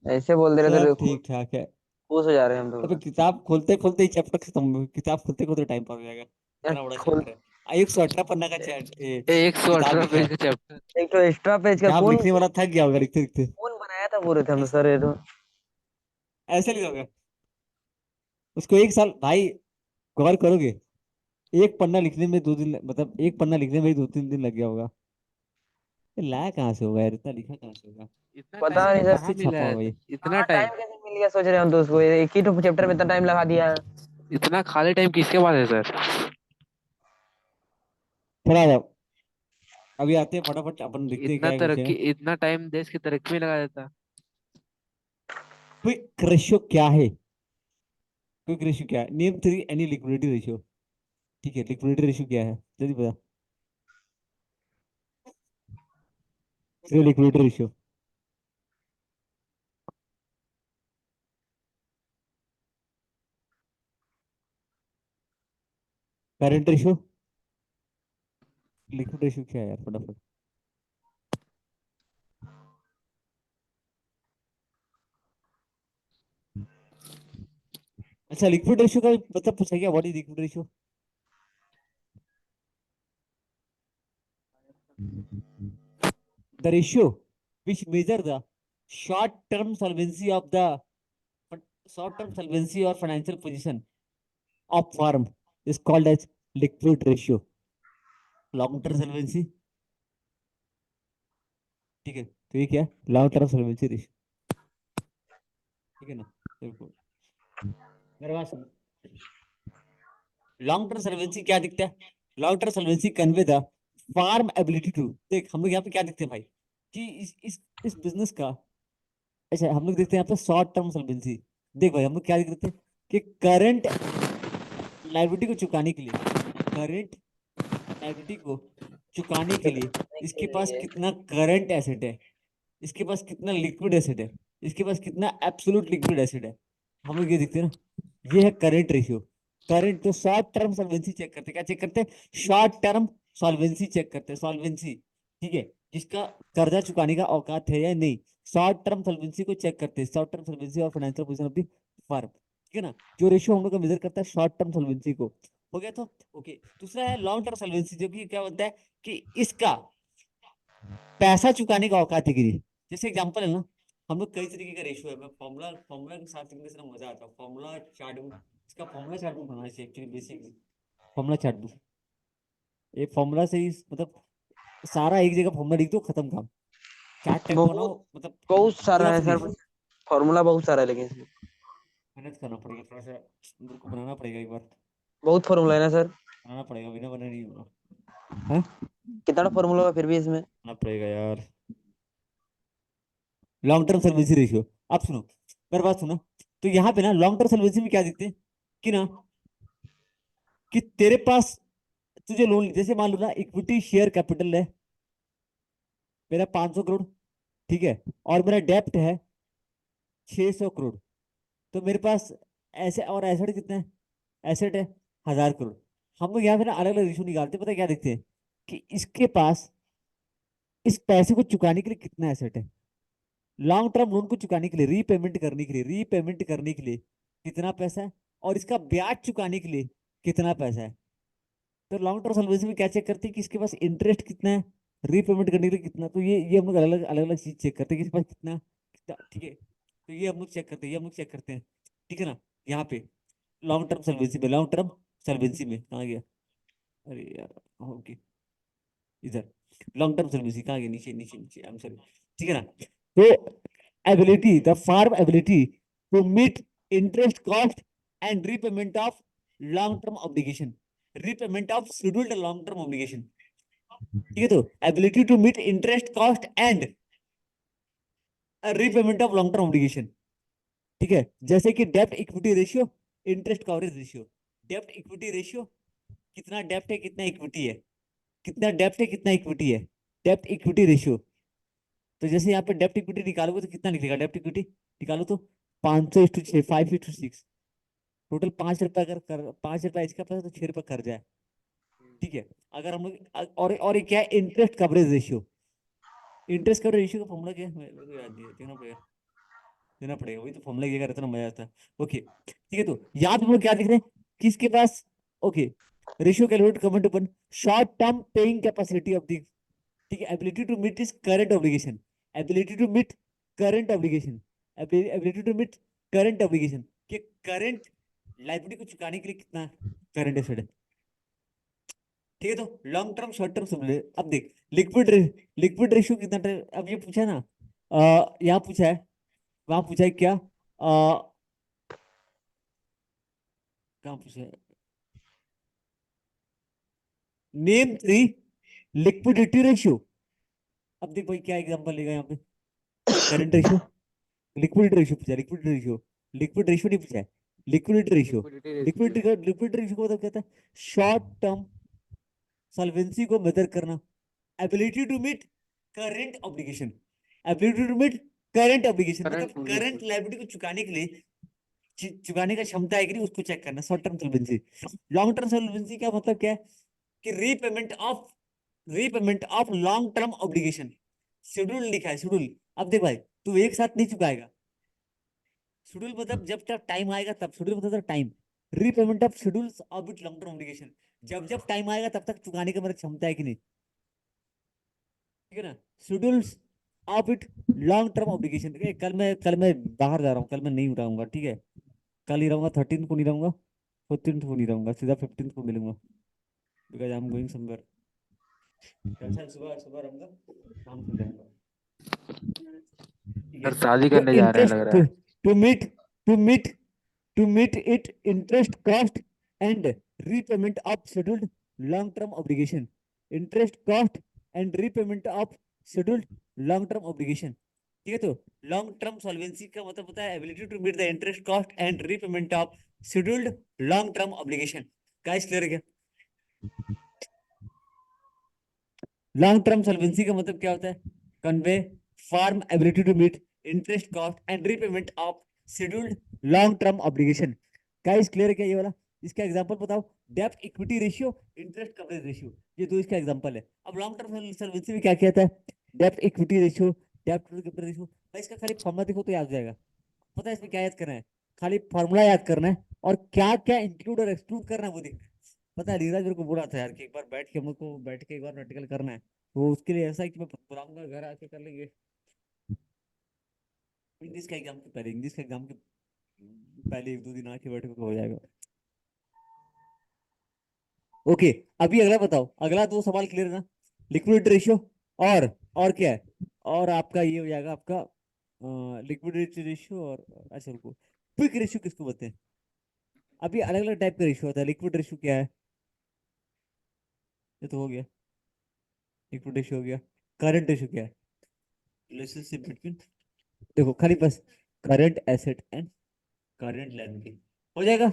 ऐसे बोल दे रहे थे, सब खुश ठीक ठाक है। खुश हो जा रहे हैं हम अबे तो। किताब खोलते खोलते ही चैप्टर खत्म, किताब खोलते खोलते टाइम पास हो जाएगा, यार इतना बड़ा खोल, चैप्टर है। 118 पन्ना का एक सौ किताब अठारह लिखा पेज है। का चैप्टर। एक तो एक्स्ट्रा पेज का जहाँ कौन लिखने वाला थक गया होगा लिखते लिखते। कौन बनाया था बोल रहे थे हम तो ऐसे सर ये तो। ऐसे लिखा होगा उसको, 1 साल भाई गौर करोगे, एक पन्ना लिखने में 2 दिन मतलब एक पन्ना लिखने में ही 2-3 दिन लग गया होगा। ये लाया कहाँ से होगा यार, इतना लिखा कहाँ से होगा। इतना पता टाइम नहीं तो सर। कहाँ किससे मिला छापा है, हुआ भाई। इतना हाँ टाइम। टाइम कैसे मिल गया सोच रहे हैं हम तो उसको, एक ही तो चैप्टर में इतना टाइम लगा दिया है। इतना खाली टाइम किसके पास है सर? थोड़ा अभी आते हैं फटाफट अपन देखते हैं इतना क्या है विषय तरक्की, है। इतना टाइम देश की तरक्की में लगा देता। क्विक रेशियो क्या है, क्विक रेशियो क्या है, नेम 3 एनी लिक्विडिटी रेशियो। ठीक है, लिक्विडिटी रेशियो क्या है जल्दी बता। 3 liquidity ratio. Current ratio, liquid ratio क्या है यार फटाफट। अच्छा लिक्विड रेशियो का मतलब पूछा गया, what is liquid ratio. The ratio which measure the short term solvency of the short term solvency or financial position of firm is called as liquid ratio। Long term solvency, ठीक है, तो ये क्या है, लॉन्ग टर्म सॉल्वेंसी रेशियो, ठीक है ना। देखो मेरे पास लॉन्ग टर्म सॉल्वेंसी क्या दिखता है, long term solvency convey the firm ability to, देख हम लोग यहाँ पे क्या दिखते हैं भाई, कि इस बिजनेस का, अच्छा हम लोग देखते हैं यहाँ पे शॉर्ट टर्म सॉल्वेंसी। देख भाई हम लोग क्या देखते हैं कि करंट लायबिलिटी को चुकाने के लिए, करंट लायबिलिटी को चुकाने के लिए के इसके पास लिए कितना करंट एसेट है, इसके पास कितना लिक्विड एसेट है, इसके पास कितना एब्सोल्यूट लिक्विड एसेट है, हम लोग ये देखते हैं ना। ये है करंट रेशियो। करंट तो शॉर्ट टर्म सॉल्वेंसी चेक करते हैं, क्या चेक करते हैं, शॉर्ट टर्म सॉल्वेंसी चेक करते हैं, सॉल्वेंसी, ठीक है, जिसका कर्जा चुकाने का औकात है या नहीं, शॉर्ट टर्म सॉल्वेंसी को चेक करते हैं, शॉर्ट टर्म सॉल्वेंसी और financial position of the firm, ठीक है ना। जो रेशियो हम लोग का मेजर करता है शॉर्ट टर्म सॉल्वेंसी को, हो गया तो ओके। दूसरा है लॉन्ग टर्म सॉल्वेंसी, जो कि क्या बोलता है कि इसका पैसा चुकाने का औकात है कि नहीं। जैसे एग्जांपल है ना, हम लोग कई तरीके का रेशियो है, मैं फॉर्मूला फॉर्मूला के साथ लिखने से ना मजा आता है, फॉर्मूला चार्ट बुक, इसका फॉर्मूला चार्ट बुक बनाना चाहिए actually, basic formula chart book. ये फॉर्मूला से ही मतलब सारा एक जगह फॉर्मूला लिख दो, खत्म काम। चार्ट टाइप का बहुत बनाओ, मतलब बहुत सारा पूरा है सर, फिनिश। फॉर्मूला बहुत सारा है लेकिन इसमें मेहनत करना पड़ेगा थोड़ा सा, मेरे को बनाना पड़ेगा एक बार, बहुत फॉर्मूला है ना सर। बनाना पड़ेगा, बिना बना नहीं होगा। हाँ कितना फॉर्मूला होगा फिर भी इसमें। बनाना पड़ेगा यार। लॉन्ग टर्म सर्विस रेशियो, आप सुनो मेरे बात सुनो, तो यहाँ पे ना लॉन्ग टर्म सर्विस में क्या दिखते हैं कि ना, कि तेरे पास तुझे लोन, जैसे मान लो ना इक्विटी शेयर कैपिटल है मेरा 500 करोड़, ठीक है, और मेरा डेप्ट है 600 करोड़, तो मेरे पास ऐसे और एसेट कितने हैं, एसेट है 1000 करोड़। हम लोग यहाँ पे ना अलग अलग रेशियो निकालते हैं, पता है क्या देखते हैं कि इसके पास इस पैसे को चुकाने के लिए कितना एसेट है, लॉन्ग टर्म लोन को चुकाने के लिए, रीपेमेंट करने के लिए, रीपेमेंट करने के लिए कितना पैसा है, और इसका ब्याज चुकाने के लिए कितना पैसा है। तो लॉन्ग टर्म सॉल्वेंसी में क्या चेक करते हैं कि इसके पास इंटरेस्ट कितना है, रीपेमेंट करने के लिए कितना, तो ये हम लोग अलग अलग चीज चेक करते हैं कि इसके पास कितना कितना, ठीक है, तो ये हम लोग चेक करते हैं, ये हम लोग चेक करते हैं, ठीक है ना। यहाँ पे लॉन्ग टर्म सॉल्वेंसी में, लॉन्ग टर्म सॉल्वेंसी में कहाँ गया, अरे यार ओके, इधर लॉन्ग टर्म सॉल्वेंसी कहाँ गया, नीचे नीचे नीचे, आई एम सॉरी, ठीक है ना। तो ability, the firm ability to meet interest cost and repayment of long term obligation, repayment of scheduled long term obligation, ठीक है, तो ability to meet interest cost and repayment of long term obligation, ठीक है, जैसे कि डेब्ट equity ratio, interest coverage ratio. डेब्ट इक्विटी रेशियो, कितना डेब्ट है कितना इक्विटी है, कितना डेब्ट है कितना इक्विटी है, डेब्ट इक्विटी रेशियो। तो जैसे यहाँ पे डेब्ट इक्विटी निकालोगे तो कितना निकलेगा, डेब्ट इक्विटी निकालो तो 500:6, 5:6, टोटल 5 रुपए। अगर 5 रुपए इसका पैसा तो 6 रुपए कर्जा है। ठीक है, अगर हम लोग और ये क्या है, interest coverage ratio. Interest coverage ratio का फॉर्मूला क्या है, मेरे को याद नहीं है, देना पड़ेगा, वही तो फॉर्मूला ये इतना मजा आता है। ओके ठीक है, तो यहाँ पे हम लोग क्या देख रहे हैं, किसके पास, okay, ratio calculate comment open, short term paying capacity of the, ठीक है, ability to meet is current obligation, ability to meet current obligation, ability to meet current obligation, कि करंट लाइबिलिटी को चुकाने के लिए कितना करंट एसेट है। ठीक है, तो लॉन्ग टर्म शॉर्ट टर्म समझ। अब देख, लिक्विड रेशियो कितना अब ये पूछा है ना, यहाँ पूछा है, वहां पूछा है क्या, कहाँ पूछा है, नेम 3 लिक्विडिटी रेशियो। अब देख भाई क्या एग्जांपल लेगा यहाँ पे, करंट रेशियो, लिक्विडिटी रेशियो पूछा है, लिक्विड रेशियो नहीं पूछा है, लिक्विडिटी रेशियो। लिक्विडिटी रेशियो का मतलब क्या था, शॉर्ट टर्म सॉल्वेंसी को मेजर करना, ability to meet current obligation, ability to meet current obligation मतलब करंट लायबिलिटी को चुकाने के लिए, चुकाने का क्षमता है कि नहीं उसको चेक करना, short term solvency. Long term solvency का मतलब क्या है, कि repayment of long term obligation, schedule लिखा है, शेड्यूल। अब देख भाई, तू एक साथ नहीं चुकाएगा, शेड्यूल मतलब जब जब टाइम आएगा तब, शेड्यूल मतलब time, repayment of schedules of it long term obligation, जब जब टाइम आएगा तब तक चुकाने की मेरी क्षमता है कि नहीं, ठीक है ना, schedules of it long term obligation. कल मैं बाहर जा रहा हूँ, कल मैं नहीं रहूंगा, ठीक है, कल ही रहूंगा, 13 को नहीं रहूंगा, 14 को नहीं रहूंगा, सीधा 15 को मिलूंगा, because I am going somewhere. कल सुबह सुबह रहूंगा, शाम को जाऊंगा, ठीक है। सर शादी तो करने जा रहे हैं इंटरेस्ट लग रहा है। To meet to meet to meet it interest cost and repayment of scheduled long term obligation, interest cost and repayment of scheduled long term obligation. ठीक है, तो लॉन्ग टर्म सॉल्वेंसी का मतलब होता है ability to meet the interest cost and repayment of scheduled long term obligation. Guys clear है क्या? लॉन्ग टर्म सॉल्वेंसी का मतलब क्या होता है, convey firm ability to meet interest cost and repayment of scheduled long term obligation. Guys clear है क्या ये वाला? इसका एग्जांपल बताओ, डेब्ट equity ratio, interest coverage ratio, ये दो इसका एग्जांपल है। अब लॉन्ग टर्म सॉल्वेंसी में क्या कहता है, डेब्ट इक्विटी रेशियो, डेब्ट कवरेज रेशियो। भाई इसका खाली फॉर्मूला देखो तो याद हो जाएगा। पता है इसमें क्या याद करना है, खाली फॉर्मूला याद करना है, और क्या क्या इंक्लूड और एक्सक्लूड करना है वो देखना है। पता है नीरज मेरे को बोला था यार कि एक बार बैठ के हम लोग को बैठ के एक बार प्रैक्टिकल करना है, तो उसके लिए ऐसा है कि मैं बुलाऊंगा, घर आके कर लेंगे इंग्लिश का एग्जाम के पहले, इंग्लिश का एग्जाम के पहले 1-2 दिन आके बैठे तो हो जाएगा। ओके, अभी अगला बताओ, अगला दो सवाल क्लियर है ना, लिक्विडिटी रेशियो, और क्या है, और आपका ये हो जाएगा आपका लिक्विडिटी रेशियो, और अच्छा रुको, क्विक रेशियो किसको बोलते हैं? अभी अलग अलग टाइप का रेशियो होता है, लिक्विड रेशियो क्या है, ये तो हो गया, लिक्विड रेशियो हो गया। करंट रेशियो क्या है, रिलेशनशिप बिटवीन, देखो खाली बस current asset and current liability हो जाएगा।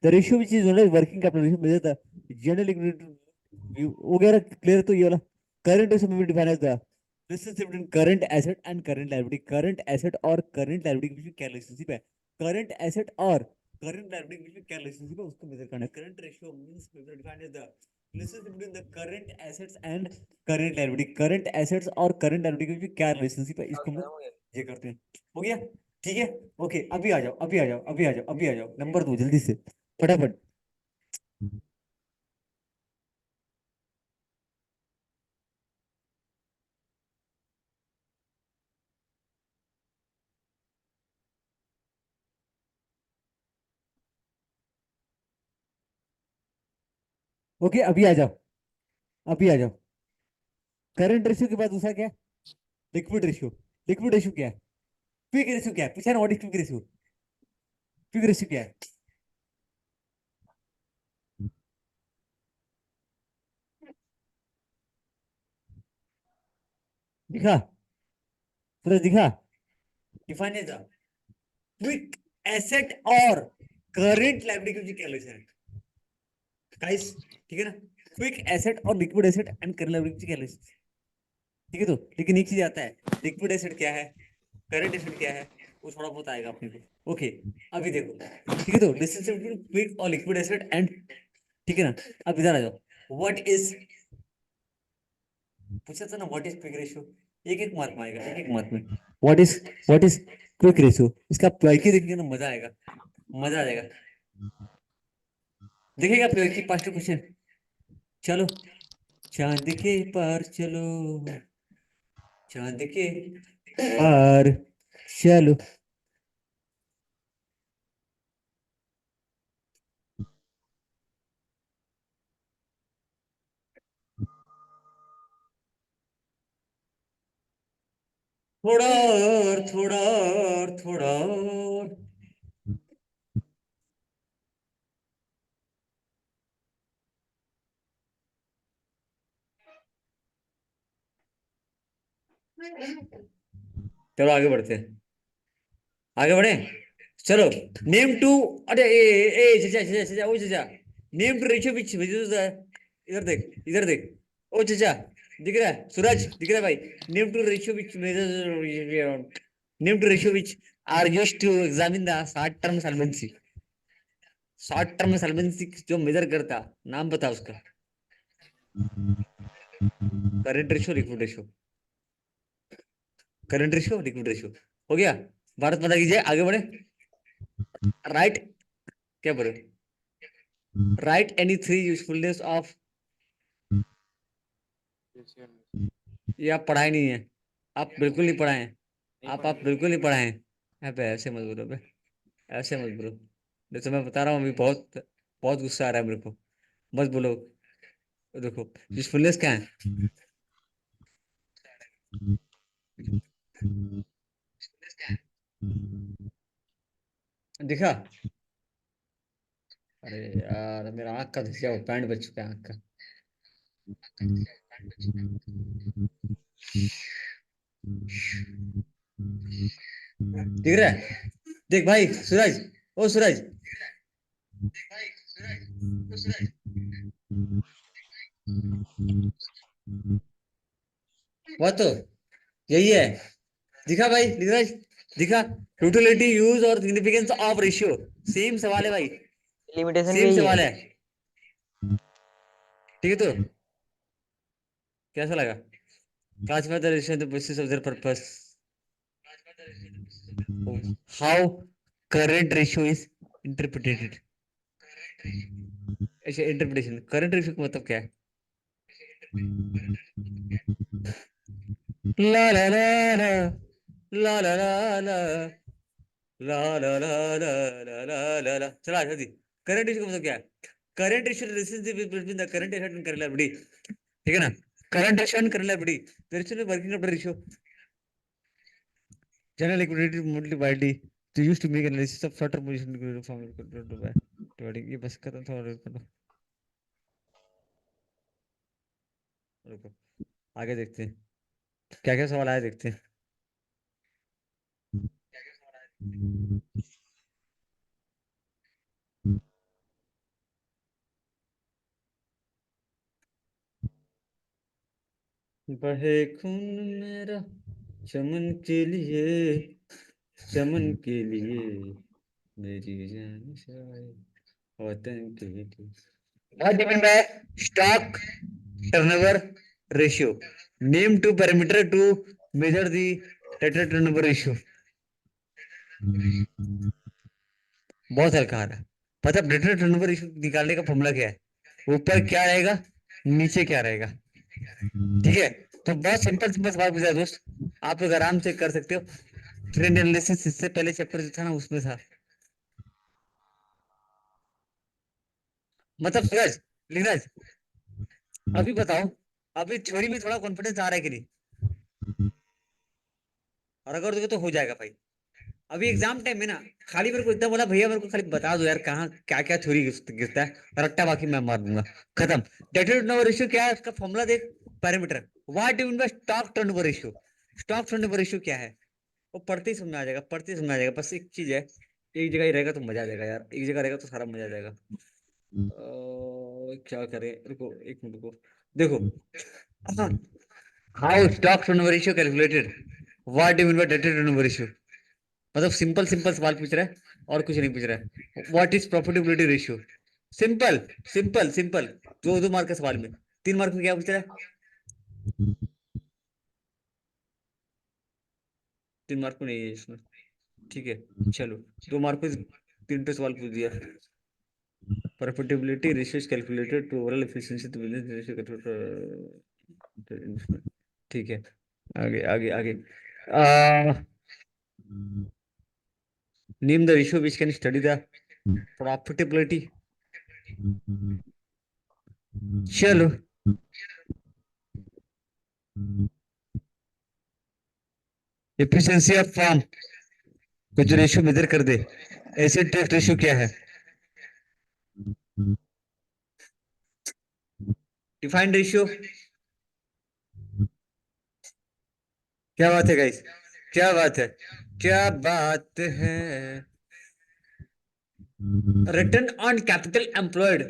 The ratio which is only working capital ratio measure the general liquidity वगैरह क्लियर। तो ये वाला करंट रेशियो में define as the relationship between current asset and current liability, current asset और करंट लायबिलिटी के बीच में क्या रिलेशनशिप है, करंट एसेट और करंट लायबिलिटी के बीच में क्या रिलेशनशिप है उसको मेजर करना है। Current ratio means defined as the relationship between the current assets and current liability, current assets और करंट लायबिलिटी के बीच में क्या रिलेशनशिप है इसको हम लोग ये करते हैं। हो गया, ठीक है। ओके, अभी आ जाओ, नंबर 2 जल्दी से फटाफट। ओके, अभी आ जाओ। करंट रेशियो के बाद दूसरा क्या है, लिक्विड रेशियो। लिक्विड रेशियो क्या है, क्विक रेशियो क्या है, पूछा ना what is quick ratio, quick ratio क्या है? दिखा, सूरज दिखा, define is the quick asset और करंट लायबिलिटी क्या रिलेशन है गाइस, ठीक है ना, क्विक एसेट और liquid asset and current liability क्या रिलेशन, ठीक है। तो लेकिन एक चीज आता है, लिक्विड एसेट क्या है, करंट एसेट क्या है, वो थोड़ा बहुत आएगा अपने को। ओके, अभी देखो, ठीक है, तो डिस्टेंस बिटवीन क्विक और लिक्विड एसिड एंड, ठीक है ना। अब इधर आ जाओ, व्हाट इज, पूछा था ना व्हाट इज क्विक रेशियो, एक एक मार्क में आएगा, एक एक मार्क में। व्हाट इज क्विक रेशियो, इसका प्योरिटी देखिए ना, मजा आएगा, मजा आ जाएगा। देखिएगा प्योरिटी, पांच क्वेश्चन। चलो, चांद के पार चलो, चांद के पार चलो। थोड़ा और, थोड़ा और, थोड़ा और। चलो आगे बढ़ते हैं, आगे बढ़े। चलो, नेम टू, अरे ए चाचा चाचा चाचा, ओ चाचा, नेम टू रेशियो विच, इधर देख, इधर देख, ओ चाचा, दिख रहा है, सूरज दिख रहा है भाई। Name two ratio which measure, name two ratio which are used to examine the short term solvency, short term solvency जो मेजर करता, नाम बता उसका। Current ratio, liquid ratio, current ratio, liquid ratio, हो गया। भारत माता कीजिए, आगे बढ़े। राइट, क्या बोले, right any three usefulness of, ये आप पढ़ाए नहीं है, आप बिल्कुल नहीं पढ़ाए हैं, आप बिल्कुल नहीं पढ़ाए हैं। यहाँ पे ऐसे मत बोलो बे, ऐसे मत बोलो, जैसे मैं बता रहा हूँ अभी, बहुत बहुत गुस्सा आ रहा है मेरे को, मत बोलो। देखो यूजफुलनेस क्या है, दिखा, अरे यार मेरा आँख का धसिया हुआ पैंट बच चुका है आँख का। दिख रहा है, देख भाई सूरज, ओ सूरज, वो तो यही है, दिखा भाई नीरज, दिखा, यूटिलिटी, यूज और सिग्निफिकेंस ऑफ रेशियो, सेम सवाल है भाई, लिमिटेशन भी सेम यही सवाल है। है, ठीक है। तो कैसा लगा, classify the ratio the basis of their purpose, how current ratio is interpreted, ऐसे इंटरप्रिटेशन, करंट रेशियो का मतलब क्या है, ला ला ला ला, ला ला ला ला, ला ला ला ला, ला ला ला ला, चला जल्दी। करंट रेशियो का मतलब क्या है, current ratio relationship between the current ratio and current liability, ठीक है ना। Current ratio and current liability, the ratio is working capital ratio, general liquidity mostly widely to use to make analysis of short-term position from dividing, ये बस खत्म, थोड़ा रुको, रुको, आगे देखते हैं क्या क्या सवाल आया, देखते हैं। बहे खून मेरा चमन के लिए, चमन के लिए, मेरी जान शाये वतन के लिए। What do you mean by stock turnover ratio? Name two parameter to measure the debtor turnover ratio. बहुत हल्का आ रहा है, पता है डेटर टर्नओवर रेशियो निकालने का फॉर्मूला क्या है, ऊपर क्या रहेगा, नीचे क्या रहेगा, ठीक है। तो बहुत सिंपल सिंपल सवाल पूछा है दोस्त, आप लोग आराम से कर सकते हो। ट्रेंड एनालिसिस इससे पहले चैप्टर जो था ना उसमें था, मतलब सूरज, लीरज, अभी बताओ, अभी थ्योरी में थोड़ा कॉन्फिडेंस आ रहा है कि नहीं, और अगर देखो तो हो जाएगा भाई, अभी एग्जाम टाइम में ना, खाली मेरे को इतना बोला भैया मेरे को खाली बता दो यार कहाँ क्या क्या थ्योरी गिरता है, रट्टा बाकी मैं मार दूंगा, खत्म। डेट टर्नओवर रेशियो क्या है, उसका फॉर्मूला देख, parameter, what do mean bye stock turnover ratio, stock turnover ratio क्या है, वो पढ़ते ही समझ आ जाएगा, पढ़ते ही समझ आ जाएगा, बस एक चीज है, एक जगह ही रहेगा तो मजा आ जाएगा यार, एक जगह रहेगा तो सारा मजा आ जाएगा। क्या करें, रुको एक मिनट रुको, देखो, how stock turnover ratio calculated, what do mean by debt turnover ratio, मतलब सिंपल सिंपल सवाल पूछ रहा है और कुछ नहीं पूछ रहा है। What is profitability ratio? Simple simple simple, 2 mark का सवाल में 3 मार्क में क्या पूछ रहा है? 3 मार्क में नहीं है इसमें, ठीक है। चलो 2 मार्क पे 3 पे सवाल पूछ दिया। Profitability ratio is calculated to overall efficiency to business ratio, ठीक है। आगे आगे आगे name the ratio which can study the profitability. चलो एफिशिएंसी ऑफ फर्म को जो रेशियो मेजर कर दे, एसेट टेस्ट रेशियो क्या है? Defined ratio. क्या बात है गाइस, क्या बात है, क्या बात है। Return on capital employed,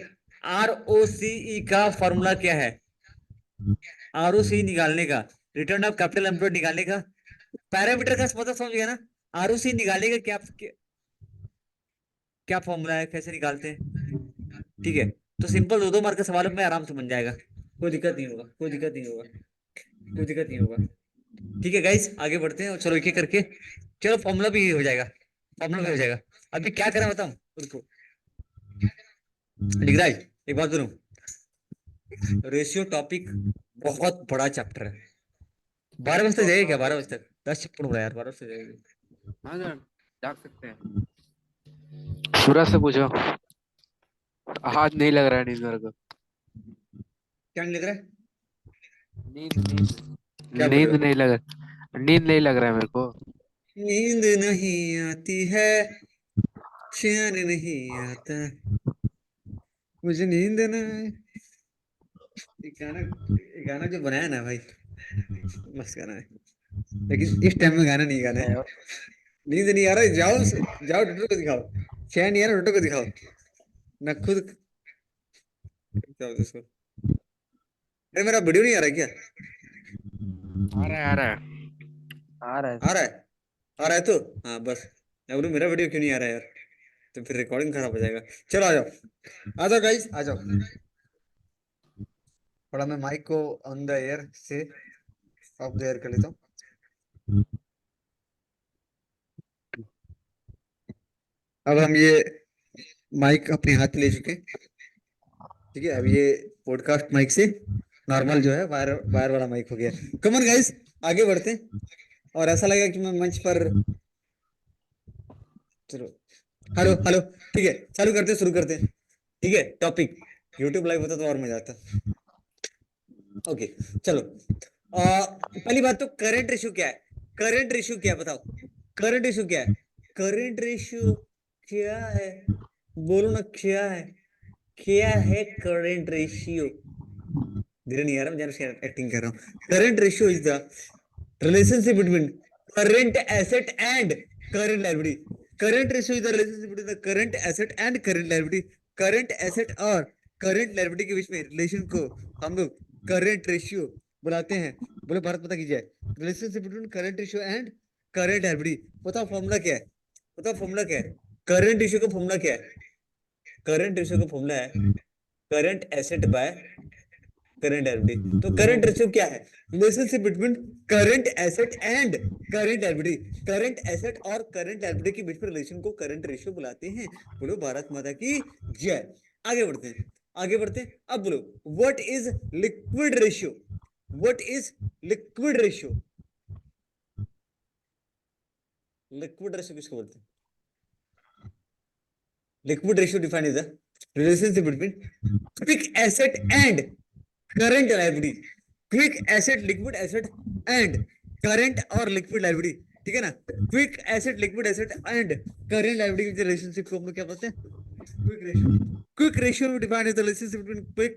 ROCE का फॉर्मूला क्या है? ROCE निकालने का, रिटर्न ऑफ कैपिटल एम्प्लॉयड निकालने का पैरामीटर का मतलब समझ गया ना। ROCE निकालने का क्या फॉर्मूला है, कैसे निकालते हैं, ठीक है। तो सिंपल 2 मार्क का सवाल में आराम से बन जाएगा, कोई दिक्कत नहीं होगा, कोई दिक्कत नहीं होगा, कोई दिक्कत नहीं होगा। ठीक है गाइस, आगे बढ़ते हैं और चलो एक एक करके। चलो फॉर्मूला भी हो जाएगा, फॉर्मूला भी हो जाएगा। अभी क्या करें बताऊं उनको, लिखराज एक बात सुनो, रेशियो टॉपिक बहुत बड़ा चैप्टर है। 12 बजे तक जाएगा क्या? 12 बजे तक 10 चैप्टर हो रहा है यार, 12 बजे तक जाएगा। हाँ सर, जाग सकते हैं। सूरज से पूछो, आज नहीं लग रहा है नींद मेरे को। क्या नहीं लग रहा है? नींद नींद क्या बोल नींद रहे हो? नहीं लग नींद नहीं लग रहा है मेरे को। नींद नहीं आती है, चैन नहीं आता, मुझे नींद ना आए। ये गाना जो बनाया ना भाई, मस्त गाना है, लेकिन इस टाइम में गाना नहीं गाना है। नींद नहीं आ रहा, जाओ जाओ डॉक्टर को दिखाओ। चैन नहीं आ रहा, डॉक्टर को दिखाओ ना, खुद क्या बोलते हैं उसको? अरे मेरा वीडियो नहीं आ रहा है क्या? आ रहा है, आ रहा है। आ रहा है। आ रहा है, आ रहा है तो हाँ बस। मैं बोलूं मेरा वीडियो क्यों नहीं आ रहा है यार, तो फिर रिकॉर्डिंग खराब हो जाएगा। चलो आ जाओ, आ जाओ गाइस, आ जाओ। थोड़ा मैं माइक को ऑन द एयर से ऑफ द एयर कर लेता हूँ। अब हम ये माइक अपने हाथ में ले चुके हैं, ठीक है। अब ये पॉडकास्ट माइक से नॉर्मल जो है वायर वायर वाला माइक हो गया। कमन गाइस, आगे बढ़ते हैं। और ऐसा लगेगा कि मैं मंच पर, चलो हेलो हेलो, ठीक है चालू करते हैं, शुरू करते हैं। ठीक है, टॉपिक यूट्यूब लाइव होता तो और मजा आता। ओके चलो, पहली बात तो करंट रेशियो क्या है? करंट रेशियो क्या है बताओ, करंट रेशियो क्या है? करंट रेशियो क्या है? बोलो ना क्या है, क्या है करंट रेशियो? धीरे नहीं आ रहा, मैं एक्टिंग कर रहा हूँ। Current ratio is the relationship between current asset and current liability. Current ratio is the relationship between the current asset and current liability. current asset और current liability के बीच में रिलेशन को हम लोग current ratio बुलाते हैं। बोलो भारत पता कीजिए, relationship between current ratio and current liability। बताओ फॉर्मूला क्या है, बताओ फॉर्मूला क्या है? करंट रेशियो का फॉर्मूला क्या है? करंट रेशियो का फॉर्मूला है current asset by current liability. तो करंट रेशियो क्या है? Relationship between current asset and current liability. Current asset और करंट लायबिलिटी के बीच में रिलेशन को करंट रेशियो बुलाते हैं। बोलो भारत माता की जय। आगे बढ़ते हैं, आगे बढ़ते हैं। अब बोलो what is liquid ratio? What is liquid ratio? Liquid ratio किसको बोलते हैं? Liquid ratio defined is the relationship between quick asset and current liability. Quick asset, liquid asset and current और लिक्विड लायबिलिटी, ठीक है ना। Quick asset, liquid asset and current liability के रिलेशनशिप को हम लोग क्या बोलते हैं? Quick ratio. Quick ratio defined as the relationship between quick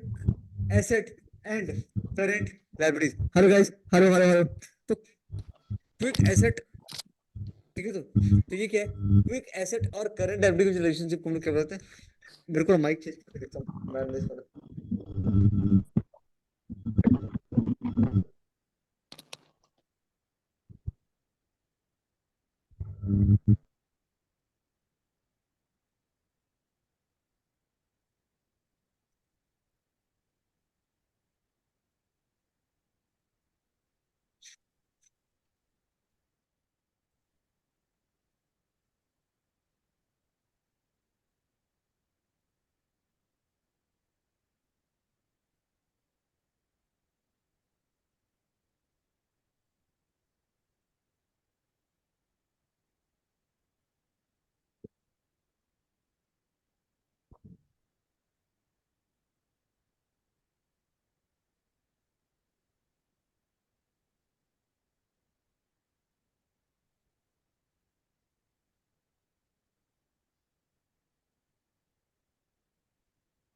asset and current liabilities. Hello guys, hello hello hello. तो क्विक एसेट, ठीक है। तो ये क्या है? क्विक एसेट और करंट लायबिलिटी के रिलेशनशिप को हम लोग क्या बोलते हैं? मेरे को माइक चेंज कर देता हूं मैं नहीं सुना।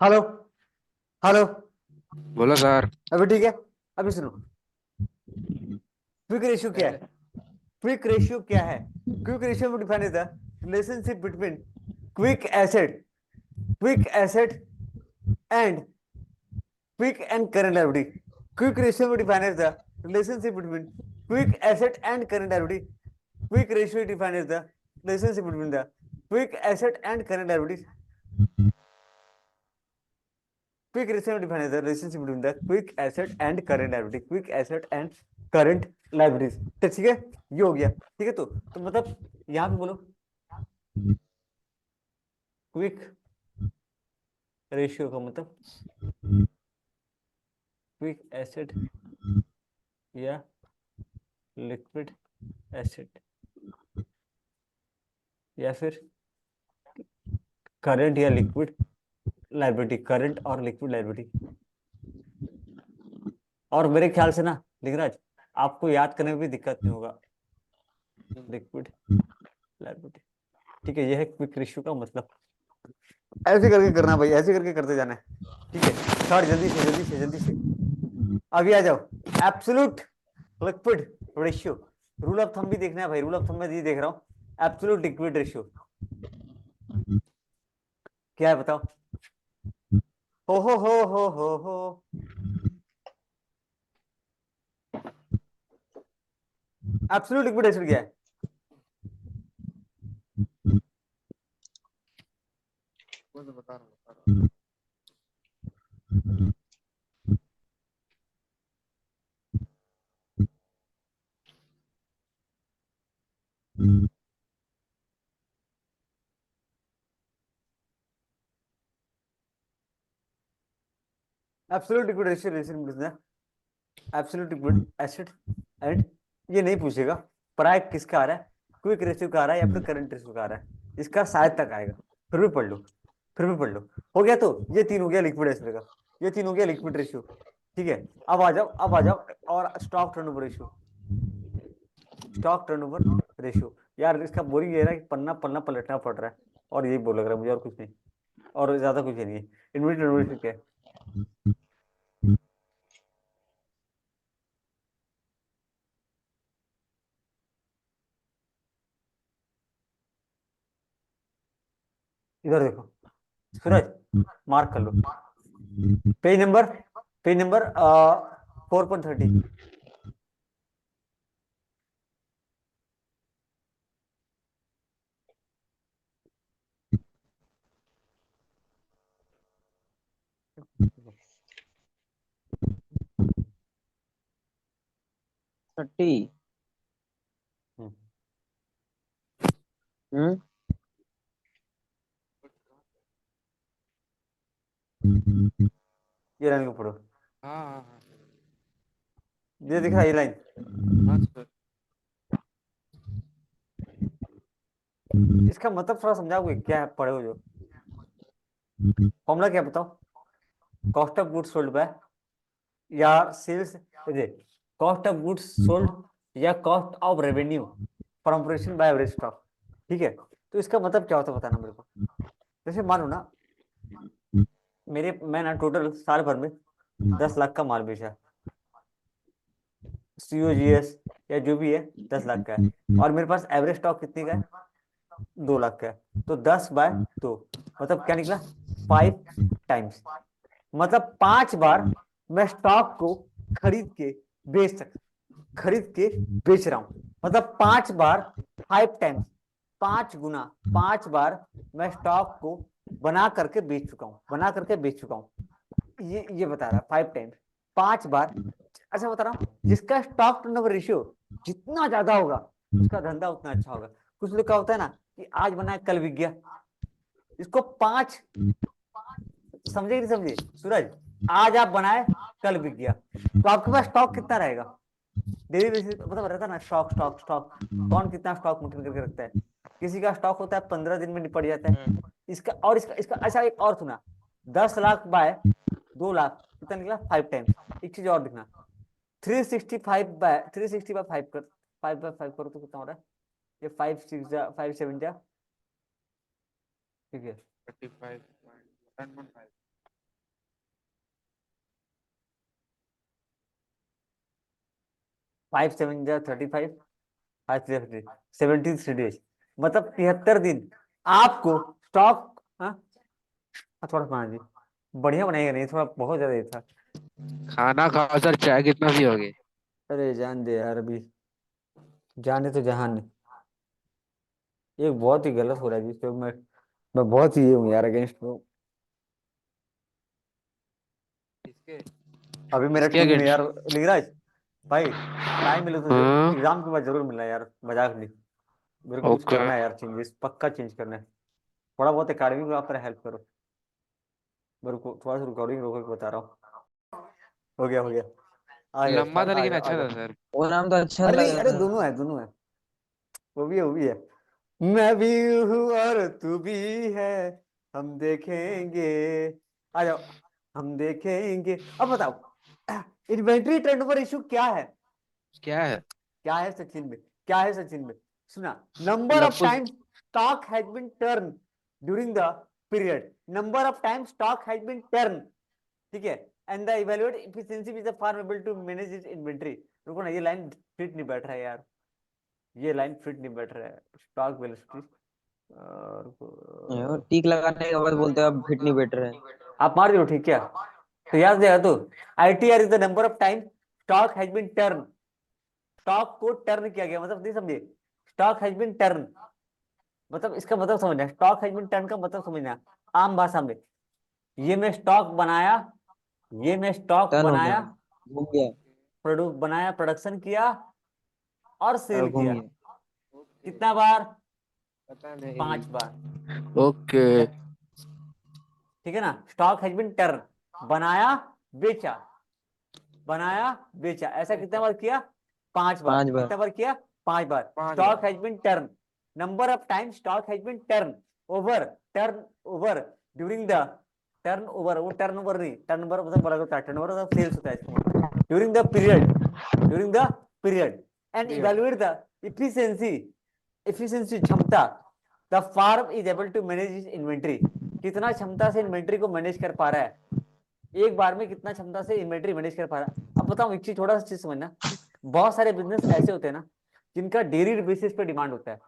हेलो हेलो, बोलो सर। अभी ठीक है? अभी सुनो, क्विक रेशियो क्या है? क्विक रेशियो क्या है? Quick ratio define is the relationship between quick asset and quick and current liability. Quick ratio defines the relationship between quick asset and current liability. Quick ratio defines the relationship between the quick asset and current liabilities. Quick ratio defines the relationship between the quick asset and current liability. Quick asset and current liabilities. तो ठीक है, ये हो गया। ठीक है, तो मतलब यहाँ पे बोलो क्विक रेशियो का मतलब क्विक एसेट या लिक्विड एसेट या फिर करंट या लिक्विड लाइबिलिटी, करंट और लिक्विड लाइबिलिटी। और मेरे ख्याल से ना लिंगराज, आपको याद करने में भी दिक्कत नहीं होगा, लिक्विड लाइबिलिटी। ठीक है, यह है क्विक रेशियो का मतलब। ऐसे करके करना भाई, ऐसे करके करते जाना है। ठीक है, थर्ड जल्दी से जल्दी से जल्दी से अभी आ जाओ। Absolute liquid ratio, rule of thumb भी देखना है भाई, रूल ऑफ थंब में ये देख रहा हूँ। एब्सोल्यूट लिक्विड रेशियो क्या है बताओ? हो एब्सोल्यूट लिक्विड रेशियो क्या है? बता रहा हूँ। Absolute liquid ratio relation between the absolute liquid acid and, ये नहीं पूछेगा प्राय किसका आ रहा है, क्विक रेशियो का आ रहा है या फिर करंट रेशियो का आ रहा है, इसका शायद तक आएगा। फिर भी पढ़ लो, फिर भी पढ़ लो। हो गया, तो ये तीन हो गया लिक्विड एसिड का, ये तीन हो गया लिक्विड रेशियो। ठीक है, अब आ जाओ, अब आ जाओ और stock turnover ratio. Stock turnover ratio, यार इसका बोरिंग ये रहा है कि पन्ना पन्ना पलटना पड़ रहा है, और यही बोल लग रहा है मुझे, और कुछ नहीं, और ज्यादा कुछ नहीं है। इन्वेंटरी टर्नओवर क्या है? इधर देखो सूरज, मार्क कर लो page number, page number 4.30। Thirty. हम्म, हम्म। ये लाइन को पढ़ो, हाँ हाँ हाँ ये दिख रहा है ये लाइन। हाँ सर। इसका मतलब थोड़ा समझाओगे क्या है, पढ़े हो जो फॉर्मूला क्या बताओ? Cost of goods sold by या sales, cost of goods sold या cost of revenue from operation by average stock. ठीक है, तो इसका मतलब क्या होता है बताना मेरे को। जैसे मानो ना, मैं ना टोटल साल भर में 10 लाख का माल बेचा, COGS या जो भी है 10 लाख का है, और मेरे पास एवरेज स्टॉक कितने का है? 2 लाख का है। तो 10/2 मतलब क्या निकला? 5 टाइम्स, मतलब 5 बार मैं स्टॉक को खरीद के खरीद के बेच रहा हूं, मतलब 5 बार, 5 टाइम्स, 5 गुना, 5 बार मैं स्टॉक को बना करके बेच चुका हूं। ये बता रहा है 5 टाइम्स, 5 बार। अच्छा बता रहा हूँ, जिसका स्टॉक टर्नओवर रेशियो जितना ज्यादा होगा उसका धंधा उतना अच्छा होगा। कुछ लोग का होता है ना कि आज बनाया कल बिक गया, इसको 5, समझे कि नहीं समझे सूरज? आज आप बनाए कल बिक गया, तो आपके पास स्टॉक कितना रहेगा? डेली बेसिस मतलब रहता है ना, स्टॉक स्टॉक स्टॉक, कौन कितना स्टॉक मेंटेन करके रखता है? किसी का स्टॉक होता है 15 दिन में निपट जाता है, इसका और इसका अच्छा एक और सुना, 10 लाख बाय 2 लाख कितना निकला? 5 टाइम्स। एक चीज और दिखना, 365 कर, 5/5 करो तो कितना हो रहा है? ये 5 6 5 7 जा, ठीक है, 35.10.5 5 7 35, 5 73 डेज, मतलब 73 दिन आपको स्टॉक। हाँ थोड़ा मान जी, बढ़िया बनाएगा नहीं, थोड़ा बहुत ज्यादा ही था। खाना खाओ सर, चाय कितना पियोगे? अरे जान दे यार अभी, जाने तो जहान नहीं। एक बहुत ही गलत हो रहा है जिस पे मैं बहुत ही ये हूँ यार, अगेंस्ट हूँ। किसके? अभी मेरा किसके टीम में अगेंस्ट? यार, लीराज भाई, टाइम मिले तो हाँ। एग्जाम के बाद जरूर मिलना यार, मजाक नहीं। मेरे को कुछ ओके। करना है यार, चेंजेस पक्का चेंज करना है। थोड़ा बहुत अकेडमी में आप हेल्प करो मेरे को, थोड़ा सा रिकॉर्डिंग रोक के बता रहा हूँ। हो गया हो गया, आ गया लंबा था स्टार्ट, आ लेकिन गया आ अच्छा गया। था सर। वो नाम तो अच्छा अरे लग नहीं, अरे रहा दोनों है दोनों है, वो भी है वो भी है। मैं भी हूँ और तू भी है, हम देखेंगे, आ जाओ, हम देखेंगे। अब बताओ, इन्वेंट्री टर्नओवर इशू क्या है? क्या है? क्या है सचिन में? क्या है सचिन में? सुना, नंबर ऑफ लप्पू। Times stock has been turn during the period, number of times stock has been turn, ठीक है, and the evaluate efficiency with the firm able to manage its inventory. रुको ना, ये लाइन फिट नहीं बैठ रहा है यार, ये लाइन फिट नहीं बैठ रहा है। स्टॉक वेलोसिटी है। टीक लगाने के बाद बोलते हो अब फिट नहीं बैठ रहा है। आप मार दो ठीक क्या? तो याद दिया तो, ITR is the number of time stock has been turn, stock को टर्न किया गया, मतलब नहीं समझे, स्टॉक हैज बीन टर्न, मतलब इसका मतलब समझना, स्टॉक हैज बीन टर्न का मतलब समझना आम भाषा में। ये मैं स्टॉक बनाया, ये मैं स्टॉक टर्न हो गया, बनाया, घूम गया प्रोड्यूस बनाया, प्रोडक्शन किया और और सेल घूम किया। गया। कितना बार? पता नहीं। 5 बार। ओके। ठीक है, ठीक है ना, स्टॉक हैज बीन टर्न, बनाया बेचा, बनाया बेचा, ऐसा कितना बार किया? 5 बार। 5 बार। कितना बार किया? 5 बार। 5 बार। Stock has been turn, number of time stock has been turn over, turn over during the, turn over वो टर्न ओवर नहीं, टर्न ओवर मतलब बड़ा होता है, टर्न ओवर मतलब सेल्स होता है इसका मतलब, during the period, during the period, and evaluate the efficiency, efficiency क्षमता, the firm is able to manage is inventory, कितना क्षमता से इन्वेंट्री को मैनेज कर पा रहा है, एक बार में कितना क्षमता से इन्वेंट्री मैनेज कर पा रहा है। अब बताओ एक चीज, थोड़ा सा चीज समझना, बहुत सारे बिजनेस ऐसे होते हैं ना जिनका डेली बेसिस पे डिमांड होता है।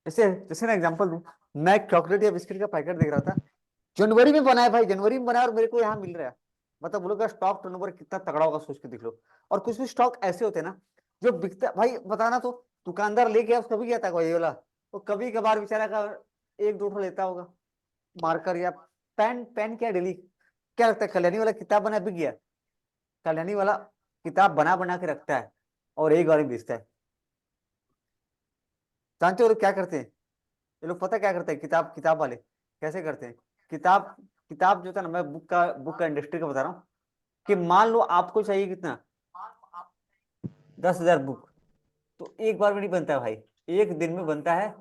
जैसे जैसे ना एग्जांपल दूं, मैं चॉकलेट या बिस्किट का पैकेट देख रहा था, जनवरी में बनाया भाई, जनवरी में बनाया और मेरे को यहाँ मिल रहा है, मतलब वो लोग का स्टॉक टर्नओवर कितना तगड़ा होगा सोच के देख लो। और कुछ कुछ स्टॉक ऐसे होते हैं ना जो बिकता भाई, बताना तो, दुकानदार लेके आप कभी आता है ये वाला, तो कभी कभार बेचारा का एक दो ठो लेता होगा, मार्कर या पेन, पेन क्या डेली, क्या लगता है कल्याणी वाला किताब बना बिक गया, कल्याणी वाला किताब बना बना के रखता है और एक बार में बेचता है। जानते हो लोग क्या करते हैं? ये लोग पता क्या करते हैं, किताब किताब वाले कैसे करते हैं, किताब किताब जो था ना, मैं बुक का इंडस्ट्री का बता रहा हूँ, कि मान लो आपको चाहिए कितना, 10,000 बुक, तो एक बार में नहीं बनता है भाई, एक दिन में बनता है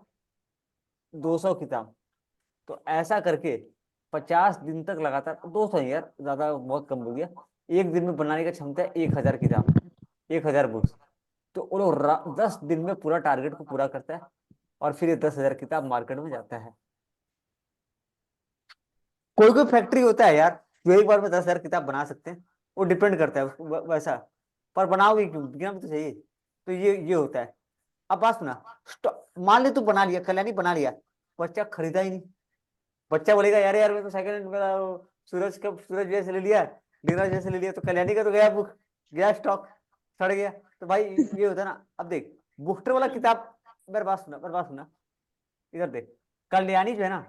200 किताब। तो ऐसा करके 50 दिन तक लगातार, 200 यार ज्यादा बहुत कम हो गया, एक दिन में बनाने की क्षमता है 1,000 किताब, 1,000 बुक्स। तो वो लोग 10 दिन में पूरा टारगेट को पूरा करता है, और फिर ये 10,000 किताब मार्केट में जाता है। कोई कोई फैक्ट्री होता है यार जो एक बार में 10,000 किताब बना सकते हैं, वो डिपेंड करता है वैसा, पर बनाओगे क्यों, बिकना भी तो चाहिए। तो ये होता है। अब बात सुना, मान ले तू बना लिया, कल्याणी बना लिया, बच्चा खरीदा ही नहीं, बच्चा बोलेगा यार यार मैं तो सेकंड हैंड मेरा सूरज का, सूरज जैसे ले लिया, नीरज जैसे ले लिया, तो कल्याणी का तो गया बुक, गया स्टॉक, सड़ गया। तो भाई ये होता है ना। अब देख, बुस्टर वाला किताब, मेरी बात सुना, मेरी बात सुना, इधर देख, कल्याणी जो है ना,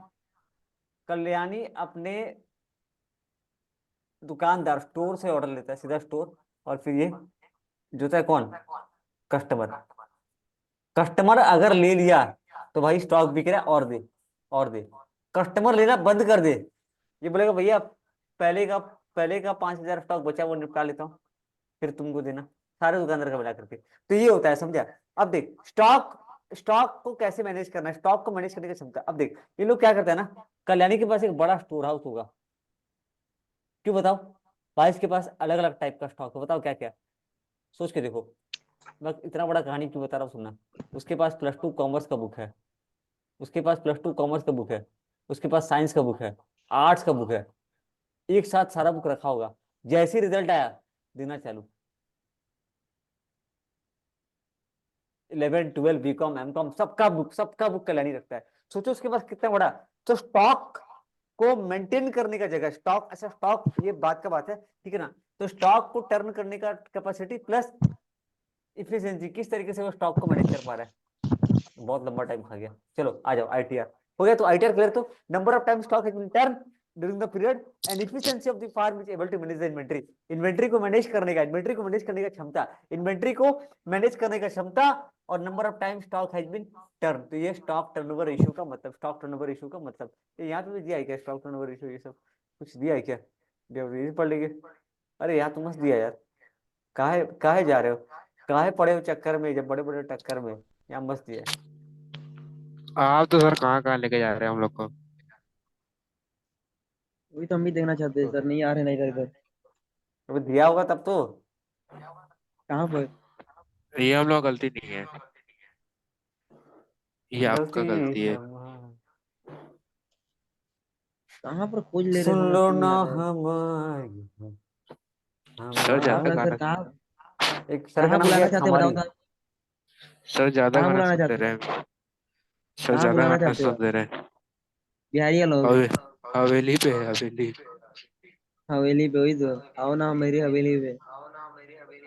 कल्याणी अपने दुकानदार स्टोर से ऑर्डर लेता है सीधा स्टोर, और फिर ये जोता है कौन? कस्टमर। कस्टमर अगर ले लिया तो भाई स्टॉक बिक रहा है, और दे, और दे। कस्टमर लेना बंद कर दे, ये बोलेगा भैया पहले का 5,000 स्टॉक बचा वो निपटा लेता हूँ, फिर तुमको देना, सारे दुकानदार का मिला करके। तो ये होता है, समझा? अब देख, स्टॉक स्टॉक को कैसे मैनेज करना है, स्टॉक को मैनेज करने की क्षमता। अब देख ये लोग क्या करते हैं ना, कल्याणी के पास एक बड़ा स्टोर हाउस होगा, क्यों बताओ? भाई इसके पास अलग अलग टाइप का स्टॉक है, बताओ क्या क्या, सोच के देखो। मैं इतना बड़ा कहानी क्यों बता रहा हूँ, सुनना। उसके पास +2 कॉमर्स का बुक है, उसके पास +2 कॉमर्स का बुक है, उसके पास साइंस का बुक है, आर्ट्स का बुक है, एक साथ सारा बुक रखा होगा, जैसे रिजल्ट आया देना चालू। 11 12 बीकॉम एमकॉम सबका बुक कल्याणी रखता है। सोचो उसके पास कितना बड़ा, तो स्टॉक को मेंटेन करने का जगह, स्टॉक, अच्छा स्टॉक ये बात का बात है, ठीक है ना। तो स्टॉक को टर्न करने का कैपेसिटी प्लस इफिशिएंसी, किस तरीके से वो स्टॉक को मैनेज कर पा रहा है। बहुत लंबा टाइम खा गया, चलो आ जाओ आईटीआर हो गया। तो आईटीआर क्लियर, तो number of time stock has been turn during the period and efficiency of the firm is able to manage the inventory. Inventory को मैनेज करने का, इन्वेंटरी को मैनेज करने का क्षमता, इन्वेंटरी को मैनेज करने का क्षमता, और number of time stock has been turn. तो ये स्टॉक टर्नओवर रेशियो का मतलब, स्टॉक टर्नओवर रेशियो का मतलब यहाँ पे भी दिया है क्या, स्टॉक टर्नओवर रेशियो ये सब कुछ दिया है क्या, ये पढ़ लेंगे। अरे यहाँ तो मस्त दिया यार, काहे काहे जा रहे हो, काहे पड़े हो चक्कर में, जब बड़े बड़े टक्कर में, यहाँ मस्त दिया है। आप तो सर कहाँ कहाँ लेके जा रहे हैं हम लोग को। वही तो हम भी देखना चाहते हैं सर, नहीं आ रहे ना इधर इधर। अबे दिया होगा तब तो। कहाँ पर? ये हम लोग गलती नहीं है, ये आपका गलती गलती है। हमारी, कहाँ पर खोज ले रहे सुन हैं, समझ लो में नहीं ना आ रहा है। हमारी, सर कहाँ ज्यादा बुला सर, गाना, कहाँ एक सर का कहाँ नाम क्या बुलाना है, चाहते हैं बताओ हमारी। तो। सर ज्यादा कहाँ गाना बुलाना सुनते चाहते रहे हो? हैं। सर कहाँ ज्यादा बुलाना गाना चाहते हो? सुन दे रहे हैं। बिहारिया लोग। हवे हवेली पे है, हवेली। हवेली पे, वही तो। आओ ना मेरी हवेली पे।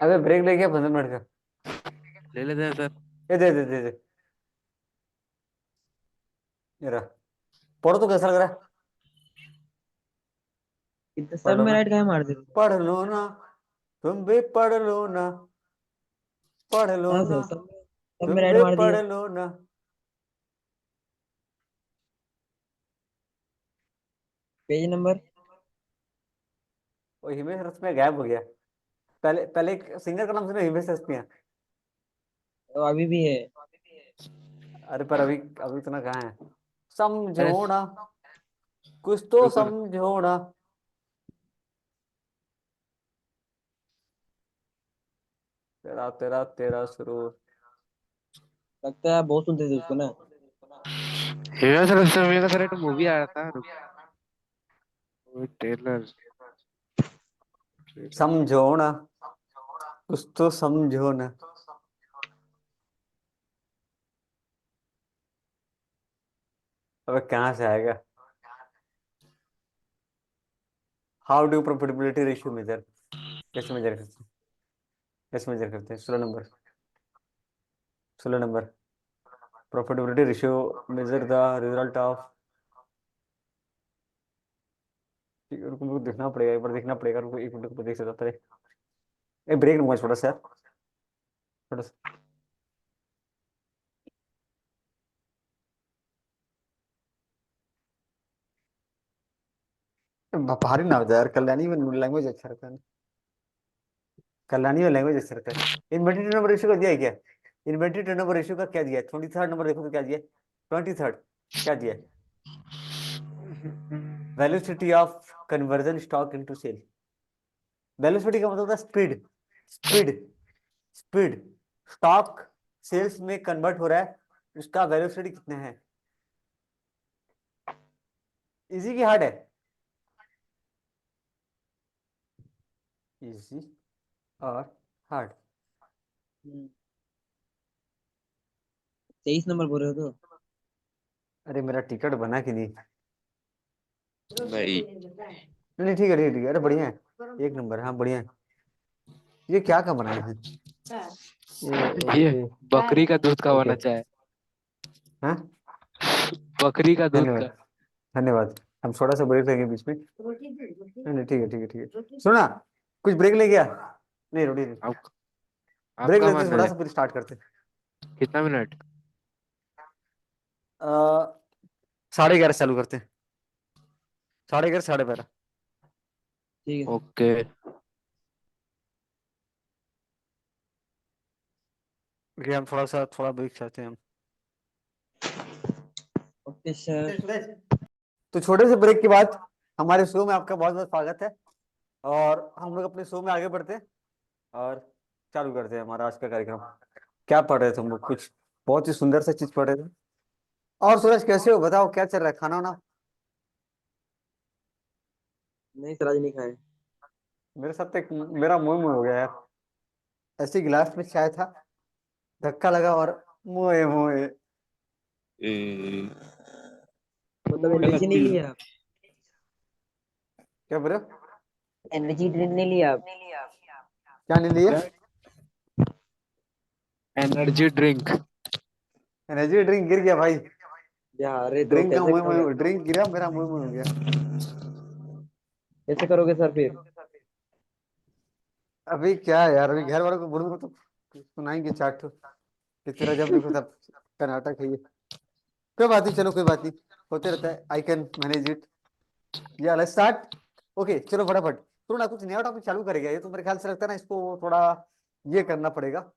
अबे ब्रेक ले गया 15 मिनट का, ले लेते हैं सर। ये दे ये रहा। पढ़ो तो कैसा लग रहा है, इतना पढ़ सब लो में ना, राइट कहाँ मार दे रहे हो? पढ़ लो ना, तुम भी पढ़ लो ना, पढ़ लो हाँ ना, सर, सब में तुम राइट भी मार पढ़ दिया। लो ना। Page number. वो हिमेश रेशमिया गायब हो गया। पहले पहले एक सिंगर का नाम सुना, हिमेश रेशमिया। तो अभी भी है। अरे पर अभी अभी इतना कहाँ है, अरे समझो ना, कुछ तो रुको ना। समझो ना। तेरा तेरा तेरा सुरूर। लगता है बहुत सुनते थे उसको ना। हीरो सर उस समय का सर एक मूवी आया था, टेलर। समझो ना, कुछ तो समझो ना। अबे कहाँ से आएगा, how do profitability ratio measure, कैसे मेजर करते हैं, कैसे मेजर करते हैं, 16 number, 16 number, profitability ratio measure the result of. रुको देखना पड़ेगा, एक बार देखना पड़ेगा, रुको 1 मिनट को देख सकता है। एक ब्रेक लूंगा छोटा सा, छोटा सा। भारी ना हो जाए यार, कल्याणी में लैंग्वेज अच्छा रहता है, कल्याणी में लैंग्वेज अच्छा रहता है। इन्वेंटरी टर्नओवर रेशियो का दिया है क्या, इन्वेंटरी टर्नओवर रेशियो का क्या दिया है, 23rd नंबर देखो तो क्या दिया है, 23rd क्या दिया है, velocity of conversion stock into sale. Velocity का मतलब होता है speed, speed, speed, stock sales में कन्वर्ट हो रहा है, उसका वेलोसिटी कितना है। इजी की हार्ड है, इजी और हार्ड। 23 नंबर बोल रहे हो तो? अरे मेरा टिकट बना कि नहीं, नहीं, नहीं नहीं, ठीक है ठीक है ठीक है, अरे बढ़िया है, 1 नंबर, हाँ बढ़िया है। ये क्या का बनाए हैं, ये ये ओके, बकरी का दूध का ओके, बना चाहे। हाँ बकरी का दूध धन्यवाद, का। धन्यवाद। हम थोड़ा सा ब्रेक लेंगे बीच में, नहीं नहीं ठीक है ठीक है ठीक है, सुना, कुछ ब्रेक ले गया, नहीं रोटी नहीं, आप ब्रेक आपका लेते हैं, मन थोड़ा है। सा फिर स्टार्ट करते हैं। कितना मिनट? 11:30 चालू करते हैं, 11:30 12:30। ठीक है। ओके। ओके हम थोड़ा सा थोड़ा ब्रेक चाहते हैं हम। Okay sir. तो छोटे से ब्रेक के बाद हमारे शो में आपका बहुत बहुत स्वागत है, और हम लोग अपने शो में आगे बढ़ते हैं और चालू करते हैं हमारा आज का कार्यक्रम। क्या पढ़ रहे थे हम लोग, कुछ बहुत ही सुंदर सा चीज पढ़ रहे थे। और सूरज कैसे हो, बताओ क्या चल रहा है, खाना वाना। नहीं सर, आज नहीं खाए। मेरे साथ तो एक मेरा मुंह मुंह हो गया यार, ऐसे गिलास में चाय था, धक्का लगा और मोए मोए। मतलब गलत एनर्जी नहीं चीज। लिया आप? क्या बोल रहे हो? एनर्जी ड्रिंक नहीं लिया आप? क्या नहीं लिया? Energy drink. एनर्जी ड्रिंक गिर गया भाई। या अरे तो ड्रिंक का कैसे मुंह करोगे? मुंह ड्रिंक गिरा, मेरा मुंह मुंह हो गया। कैसे करोगे सर फिर? अभी क्या है यार, अभी घर वालों को बोलूंगा तो सुनाएंगे चाट कि तेरा जब देखो तब कर्नाटक है ये। कोई बात नहीं, चलो कोई बात नहीं, होते रहता है, आई कैन मैनेज इट। या लेट्स स्टार्ट। ओके चलो फटाफट, तो ना कुछ नया टॉपिक चालू करेगा ये तो, मेरे ख्याल से लगता है ना इसको थोड़ा ये करना पड़ेगा।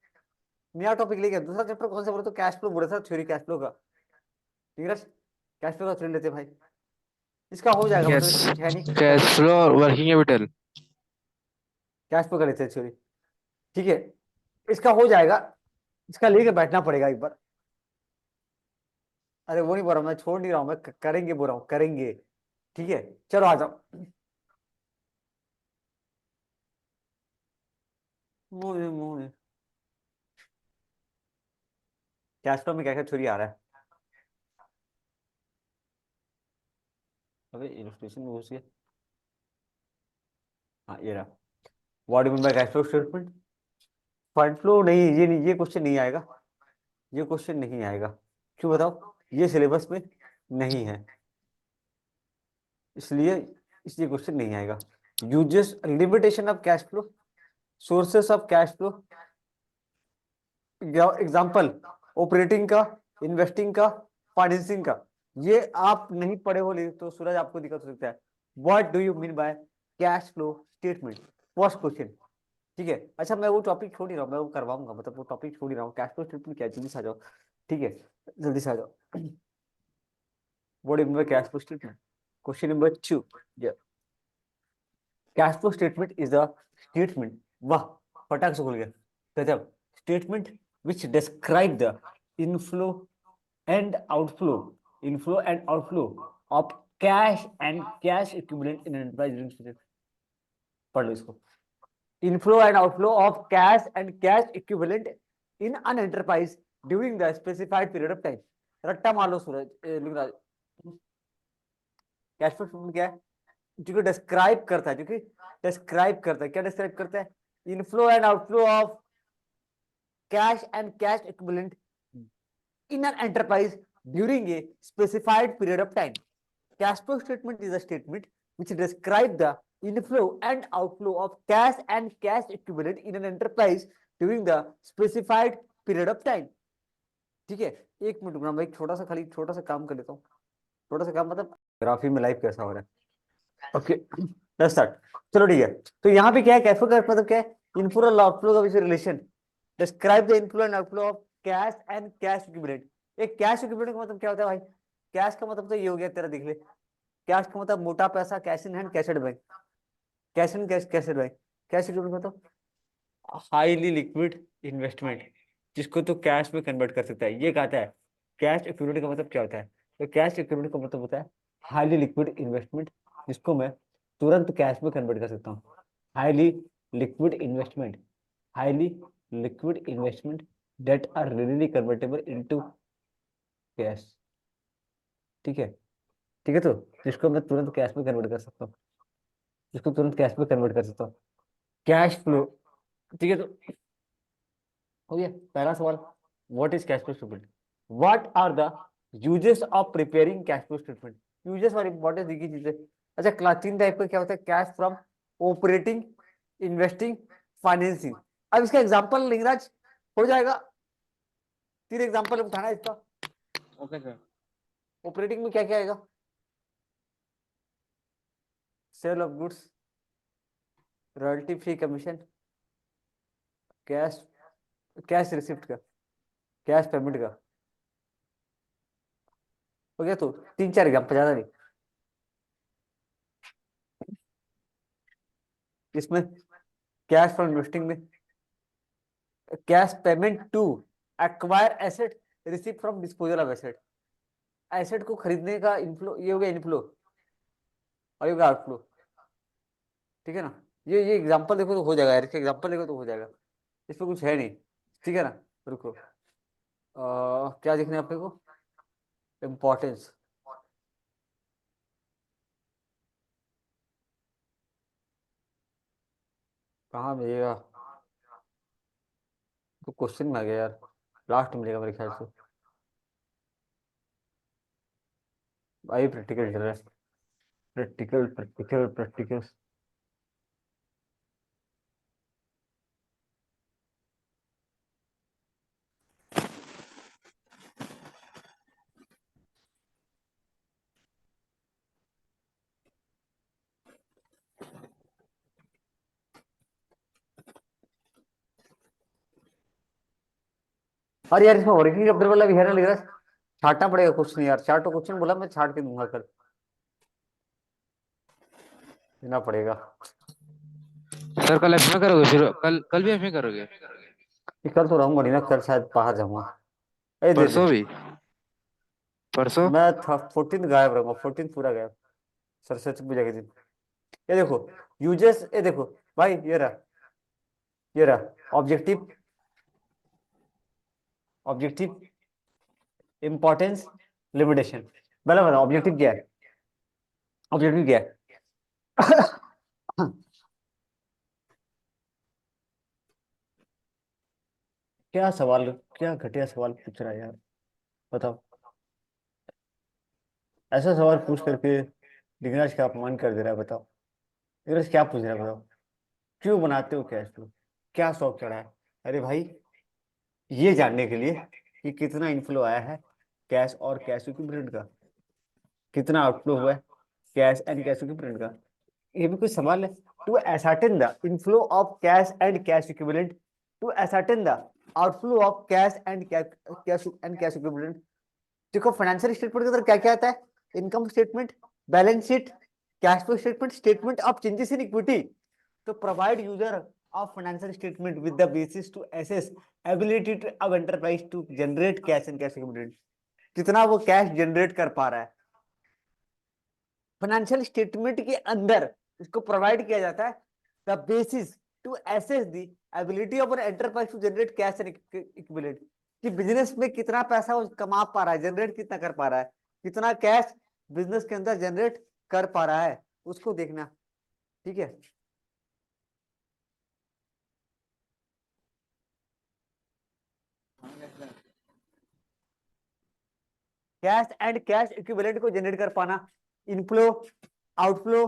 नया टॉपिक लेके दूसरा चैप्टर कौन सा बोले, तो कैश फ्लो बोला था, थ्योरी कैश फ्लो का। नीरज, कैश फ्लो का थ्योरी लेते हैं भाई, इसका हो जाएगा, मतलब यस। इसमें कुछ है नहीं cash topic. Flow working capital. Cash flow का लेते हैं थ्योरी, ठीक है, इसका हो जाएगा, इसका लेके बैठना पड़ेगा एक बार। अरे वो नहीं बोल रहा मैं, छोड़ नहीं रहा हूँ मैं, करेंगे बोल रहा हूँ, करेंगे, ठीक है। चलो आ जाओ। मुझे मुझे कैश फ्लो में क्या क्या थ्योरी आ रहा है? अबे इलस्ट्रेशन में घुस गया। हाँ ये रहा। What do mean by cash flow statement? Fund flow नहीं, ये नहीं, ये क्वेश्चन नहीं आएगा, ये क्वेश्चन नहीं आएगा। क्यों बताओ? ये सिलेबस में नहीं है, इसलिए इसलिए क्वेश्चन नहीं आएगा। Uses, limitation of cash flow, sources of cash flow, example operating का, इन्वेस्टिंग का, फाइनेंसिंग का। ये आप नहीं पढ़े हो तो सूरज आपको दिक्कत हो सकता है। What do you mean by cash flow statement, first question, ठीक है। अच्छा मैं वो टॉपिक छोड़ ही रहा हूँ, मैं वो करवाऊंगा, मतलब वो टॉपिक छोड़ ही रहा हूँ। कैश फ्लो स्टेटमेंट क्या है, जल्दी से आ जाओ, ठीक है, जल्दी से आ जाओ। What do you mean by cash flow statement, question number 2। Cash flow statement is the statement, वाह फटाक से खुल गया, गजब, statement which describe the inflow and outflow, inflow and outflow of cash and cash equivalent in enterprise. पढ़ लो इसको। Inflow and outflow of cash and cash equivalent in an enterprise during the specified period of time. रट्टा मार लो Suraj, Lingaraj. Cash flow statement क्या है? जो कि डिस्क्राइब करता है, जो कि डिस्क्राइब करता है, क्या डिस्क्राइब करता है? Inflow and outflow of cash and cash equivalent in an enterprise during a specified period of time. Cash flow statement is a statement which describes the inflow and outflow of cash and cash equivalent in an enterprise during the specified period of time। ठीक है, एक मिनट रुकना भाई, छोटा सा खाली छोटा सा काम कर लेता हूँ, छोटा सा काम, मतलब ग्राफी में लाइव कैसा हो रहा है। Okay let's start. चलो ठीक है, तो यहाँ पे क्या है, कैश फ्लो का मतलब क्या है? इनफ्लो और आउटफ्लो का बीच relation, describe the inflow and outflow of cash and cash equivalent. एक कैश इक्विवेलेंट का मतलब क्या होता है भाई? कैश का मतलब तो ये हो गया तेरा, देख ले, कैश का मतलब मोटा पैसा, cash in hand, cash at bank, cash in cash, cash at bank. Cash equivalent मतलब हाईली लिक्विड इन्वेस्टमेंट, जिसको तो कैश में कन्वर्ट कर सकता है, ये कहता है। कैश इक्विवेलेंट का मतलब क्या होता है? तो कैश इक्विवेलेंट का मतलब होता है हाईली लिक्विड इन्वेस्टमेंट, जिसको मैं तुरंत कैश में कन्वर्ट कर सकता हूँ। Highly liquid investment, highly liquid investment that are readily convertible into cash, ठीक है, ठीक है, तो जिसको मैं तुरंत कैश में कन्वर्ट कर सकता हूँ, जिसको तुरंत कैश में कन्वर्ट कर सकता हूँ। कैश फ्लो, ठीक है, तो हो गया पहला सवाल, what is cash flow statement, what are the uses of preparing cash flow statement. Uses और इंपॉर्टेंस देखी चीजें। अच्छा क्लास 3 टाइप का क्या होता है? Cash from operating, investing, financing. अब इसका एग्जांपल लिंगराज हो जाएगा, 3 एग्जांपल उठाना है इसका। Okay sir. ऑपरेटिंग में क्या क्या आएगा? Sale of goods, royalty free commission, cash, cash receipt का, कैश पेमेंट का, हो गया। तो 3 4 एग्जाम्पल, ज्यादा नहीं। इसमें कैश फ्रॉम इन्वेस्टिंग में cash payment to acquire asset, receive from disposal of asset. Asset को खरीदने का इनफ्लो, ये हो गया इनफ्लो, और ये हो गया आउटफ्लो, ठीक है ना। ये एग्जांपल देखो तो हो जाएगा यार, इसका एग्जांपल देखो तो हो जाएगा, इसमें कुछ है नहीं, ठीक है ना। रुको, क्या देखना है अपने को? इम्पोर्टेंस। कहाँ मिलेगा? तो क्वेश्चन में आ गया यार, लास्ट में मिलेगा मेरे ख्याल से। भाई प्रैक्टिकल चल रहा है, प्रैक्टिकल प्रैक्टिकल प्रैक्टिकल। अरे यार इसमें वर्किंग कैपिटल वाला भी है ना, लग रहा है छाटना पड़ेगा कुछ नहीं यार। चार क्वेश्चन बोला, मैं छाट के दूंगा कल, देना पड़ेगा। सर कल एफ में करोगे, फिर कल कल भी एफ में करोगे? ये कल तो रहूंगा नहीं ना, कल शायद बाहर जाऊंगा। ए दे दे। परसों भी? परसों? मैं 14 गायब रहूंगा, 14 पूरा गायब, सरस्वती पूजा के दिन। ये देखो यूजेस, ये देखो भाई, ये रहा ऑब्जेक्टिव, ऑब्जेक्टिव इंपॉर्टेंस लिमिटेशन। बराबर, ऑब्जेक्टिव क्या है? ऑब्जेक्टिव क्या है? क्या सवाल, क्या घटिया सवाल पूछ रहा है यार, बताओ। ऐसा सवाल पूछ करके दिगराज का अपमान कर दे रहा है, बताओ। दिगराज क्या पूछ रहा है बताओ? क्यों बनाते हो कैश फ्लो? क्या शौक चढ़ा है? अरे भाई, ये जानने के लिए कि कितना इनफ्लो आया है कैश और कैश इक्विवलेंट का, कितना आउटफ्लो हुआ है कैश एंड कैश इक्विवलेंट का। ये भी कुछ सवाल है? To ascertain the inflow of cash and cash equivalent, to ascertain the outflow of cash equivalent. देखो फाइनेंशियल स्टेटमेंट के अंदर क्या क्या आता है? Income statement, balance sheet, cash flow statement, statement of changes in equity. तो provide user of financial statement with the basis to assess ability of enterprise to generate cash and cash equivalent. कितना वो कैश जनरेट कर पा रहा है। फाइनेंशियल स्टेटमेंट के अंदर इसको प्रोवाइड किया जाता है the basis to assess the ability of an enterprise to generate cash and equivalent, कि बिजनेस में कितना पैसा वो कमा पा रहा है, जनरेट कितना कर पा रहा है, कितना कैश बिजनेस के अंदर जनरेट कर पा रहा है, उसको देखना। ठीक है, कैश एंड कैश इक्विवेलेंट को जनरेट कर पाना, inflow outflow,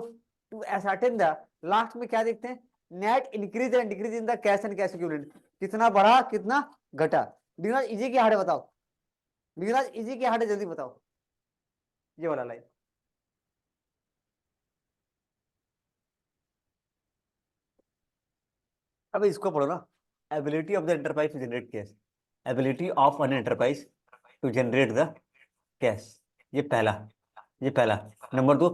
to ascertain the, last में क्या देखते हैं? Net increase and decrease in the cash and cash equivalent, कितना बढ़ा कितना घटा। डिगराज इजी की हार्ड है बताओ, डिगराज इजी की हार्ड है जल्दी बताओ, ये वाला लाइन। अब इसको पढ़ो ना, ability of the enterprise to generate cash, ability of an enterprise to generate the cash, ये पहला, ये पहला। Number 2,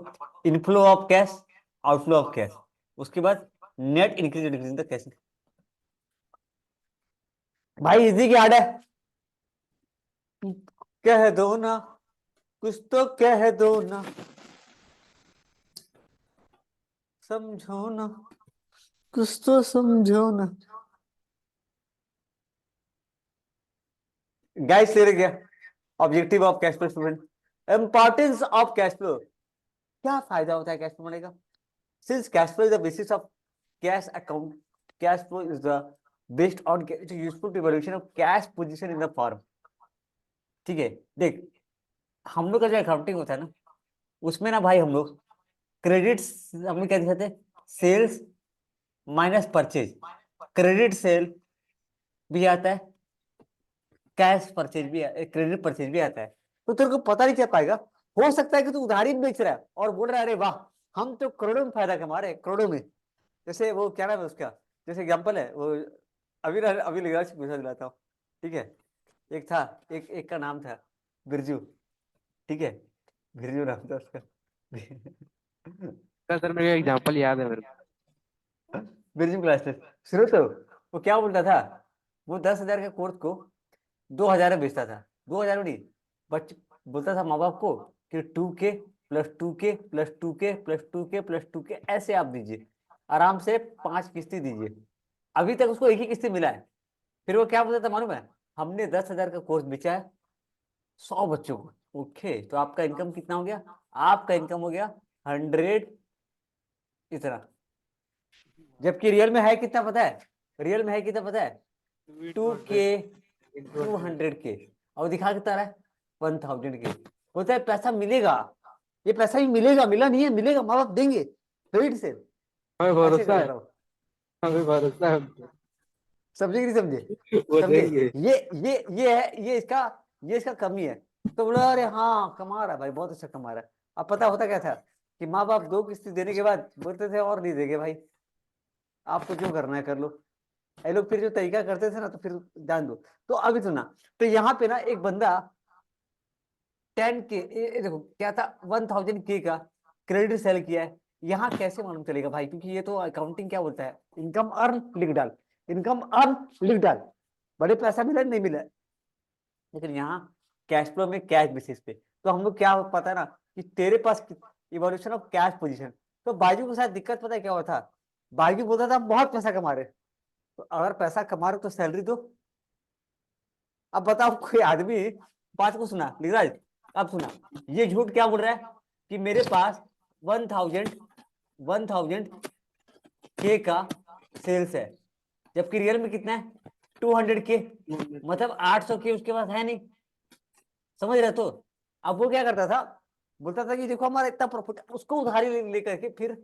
inflow of cash, outflow of cash. उसके बाद net increase decrease in the cash. भाई इजी की आड़ है, कह दो ना, कुछ तो कह दो ना, समझो ना, कुछ तो समझो ना। गाइस ले गया objective of cash flow statement, importance of cash flow. क्या फायदा होता है कैश फ्लो का? Since cash flow is the basis of cash account, cash flow is the based on useful to evaluation of cash position in the form. ठीक है, देख हम लोग का जो अकाउंटिंग होता है ना, उसमें ना भाई हम लोग क्रेडिट्स हम लोग क्या दिखाते हैं? Sales minus purchase, credit sale भी आता है, कैश परचेज भी, क्रेडिट परचेज भी आता है। तो तेरे को पता नहीं चल पाएगा, हो सकता है कि तू उधारी में बेच रहा है और बोल रहा है अरे वाह हम तो करोड़ों में फायदा कमा रहे हैं, करोड़ों में। जैसे वो क्या नाम है उसका, जैसे एग्जाम्पल है वो, अभी लिखा पूछा दिलाता हूँ। ठीक है, एक था, एक का नाम था बिरजू। ठीक है, बिरजू नाम था उसका। सर मेरे को एग्जांपल याद है मेरे को। बिरजू क्लासेस शुरू तो वो क्या बोलता था, वो 10,000 के कोर्स को 2,000 में बेचता था, 2,000 में नहीं, बच बोलता था माँ बाप को कि 2K plus 2K plus 2K plus 2K plus 2K ऐसे आप दीजिए, आराम से 5 किस्ती दीजिए। अभी तक उसको एक ही किस्ती मिला है। फिर वो क्या बोलता था मालूम है? हमने 10,000 का कोर्स बेचा है 100 बच्चों को, ओके, तो आपका इनकम कितना हो गया? आपका इनकम हो गया 100 इतना। जबकि रियल में है कितना पता है? रियल में है कितना पता है? 2K 200K, और दिखा कितना रहा है? 1000K। बोलता है पैसा मिलेगा, ये पैसा ही मिलेगा, मिला नहीं है, मिलेगा, माँ बाप देंगे क्रेडिट से। हमें ऐसे भरोसा कर है, रहा हूँ। हमें भरोसा है उनपे। समझे कि नहीं समझे? वो समझे? देंगे। ये है, ये इसका कमी है। तो बोला अरे हाँ कमा रहा है भाई, बहुत अच्छा कमा रहा है। अब पता होता क्या था कि माँ बाप 2 किस्ती देने के बाद बोलते थे और नहीं देंगे भाई, आपको जो करना है कर लो। ये लोग फिर जो तरीका करते थे ना, तो फिर जान दो। तो अभी सुना, तो यहाँ पे ना एक बंदा 10K, देखो क्या था, 1000K का क्रेडिट सेल किया है। यहाँ कैसे मालूम चलेगा भाई? क्योंकि ये तो अकाउंटिंग क्या बोलता है, इनकम अर्न लिख डाल, इनकम अर्न लिख डाल, बड़े पैसा मिला नहीं मिला। लेकिन यहाँ कैश फ्लो में कैश बेसिस पे, तो हम लोग क्या पता है ना कि तेरे पास इवोल्यूशन ऑफ कैश पोजीशन। तो बाजू के साथ दिक्कत पता है क्या हुआ था? बाजू बोलता था हम बहुत पैसा कमा रहे, तो अगर पैसा कमा रहे हो तो सैलरी दो। अब बताओ कोई आदमी, बात को सुना लिखराज, अब सुना, ये झूठ क्या बोल रहा है कि मेरे पास 1000K का सेल्स है, जबकि रियल में कितना है? 200K, मतलब 800K उसके पास है नहीं। समझ रहे? तो अब वो क्या करता था, बोलता था कि देखो हमारा इतना प्रॉफिट, उसको उधारी लेकर के फिर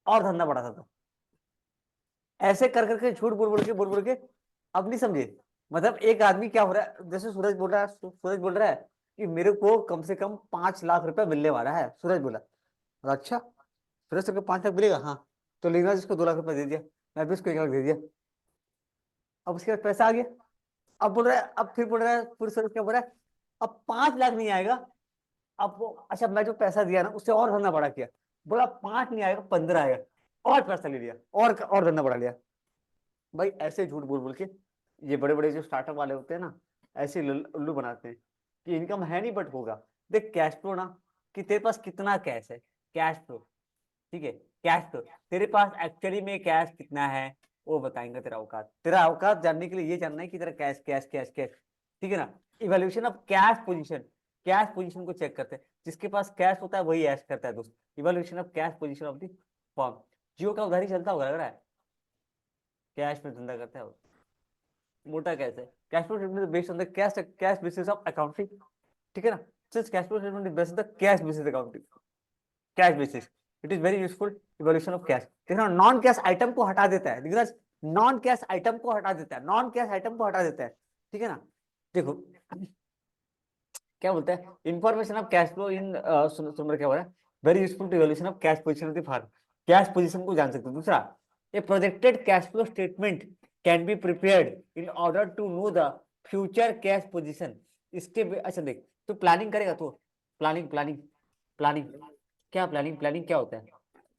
और धंधा बढ़ाता था। ऐसे कर करके झूठ बोल बोल के अब नहीं समझे। मतलब एक आदमी क्या हो रहा है, जैसे सूरज बोल रहा है, सूरज बोल रहा है कि मेरे को कम से कम 5 लाख रुपया मिलने वाला है। सूरज बोला, बोला, अच्छा सूरज को 5 लाख मिलेगा, हाँ, तो लेना जिसको 2 लाख रुपया दे दिया, मैं भी उसको 1 लाख दे दिया। अब उसके बाद पैसा आ गया। अब बोल रहा है, अब फिर बोल रहा है, फिर सूरज क्या बोल रहा है, अब 5 लाख नहीं आएगा। अब वो, अच्छा मैं जो पैसा दिया ना उससे और धंधा बढ़ा किया, बोला 5 नहीं आएगा 15 आएगा, और पैसा ले लिया, और धंधा बढ़ा लिया। भाई ऐसे झूठ बोल बोल के ये बड़े बड़े जो स्टार्टअप वाले होते हैं ना, ऐसे उल्लू बनाते हैं कि इनकम है नहीं बट होगा। देख कैश फ्लो ना, कि तेरे पास कितना कैश है, कैश फ्लो, ठीक है, कैश फ्लो, तेरे पास एक्चुअली में कैश कितना है वो बताएंगे। तेरा औकात जानने के लिए ये जानना है कि तेरा कैश कैश कैश कैश, ठीक है ना। Evaluation of cash position, cash position को चेक करते हैं, जिसके पास कैश होता है वही ऐश करता है दोस्त। Evaluation of cash position of the firm. जियो का उधारी चलता होगा लग रहा है, कैश में धंधा करता है वो, मोटा कैश है। Cash flow statement based on the cash basis of accounting, ठीक है ना। Since cash flow statement is based on the cash basis accounting, cash basis, it is very useful evaluation of cash. देखना नॉन कैश आइटम को हटा देता है, देखना नॉन कैश आइटम को हटा देता है, नॉन कैश आइटम को हटा देता है, ठीक है ना। देखो क्या बोलता है, information of cash flow in सुन क्या हो रहा है, very useful to evaluation of cash position of the firm, cash position को जान सकते हो। दूसरा, a projected cash flow statement can be prepared in order to know the future cash position. इसके अच्छा देख, तो प्लानिंग करेगा तो प्लानिंग प्लानिंग प्लानिंग क्या, प्लानिंग क्या होता है?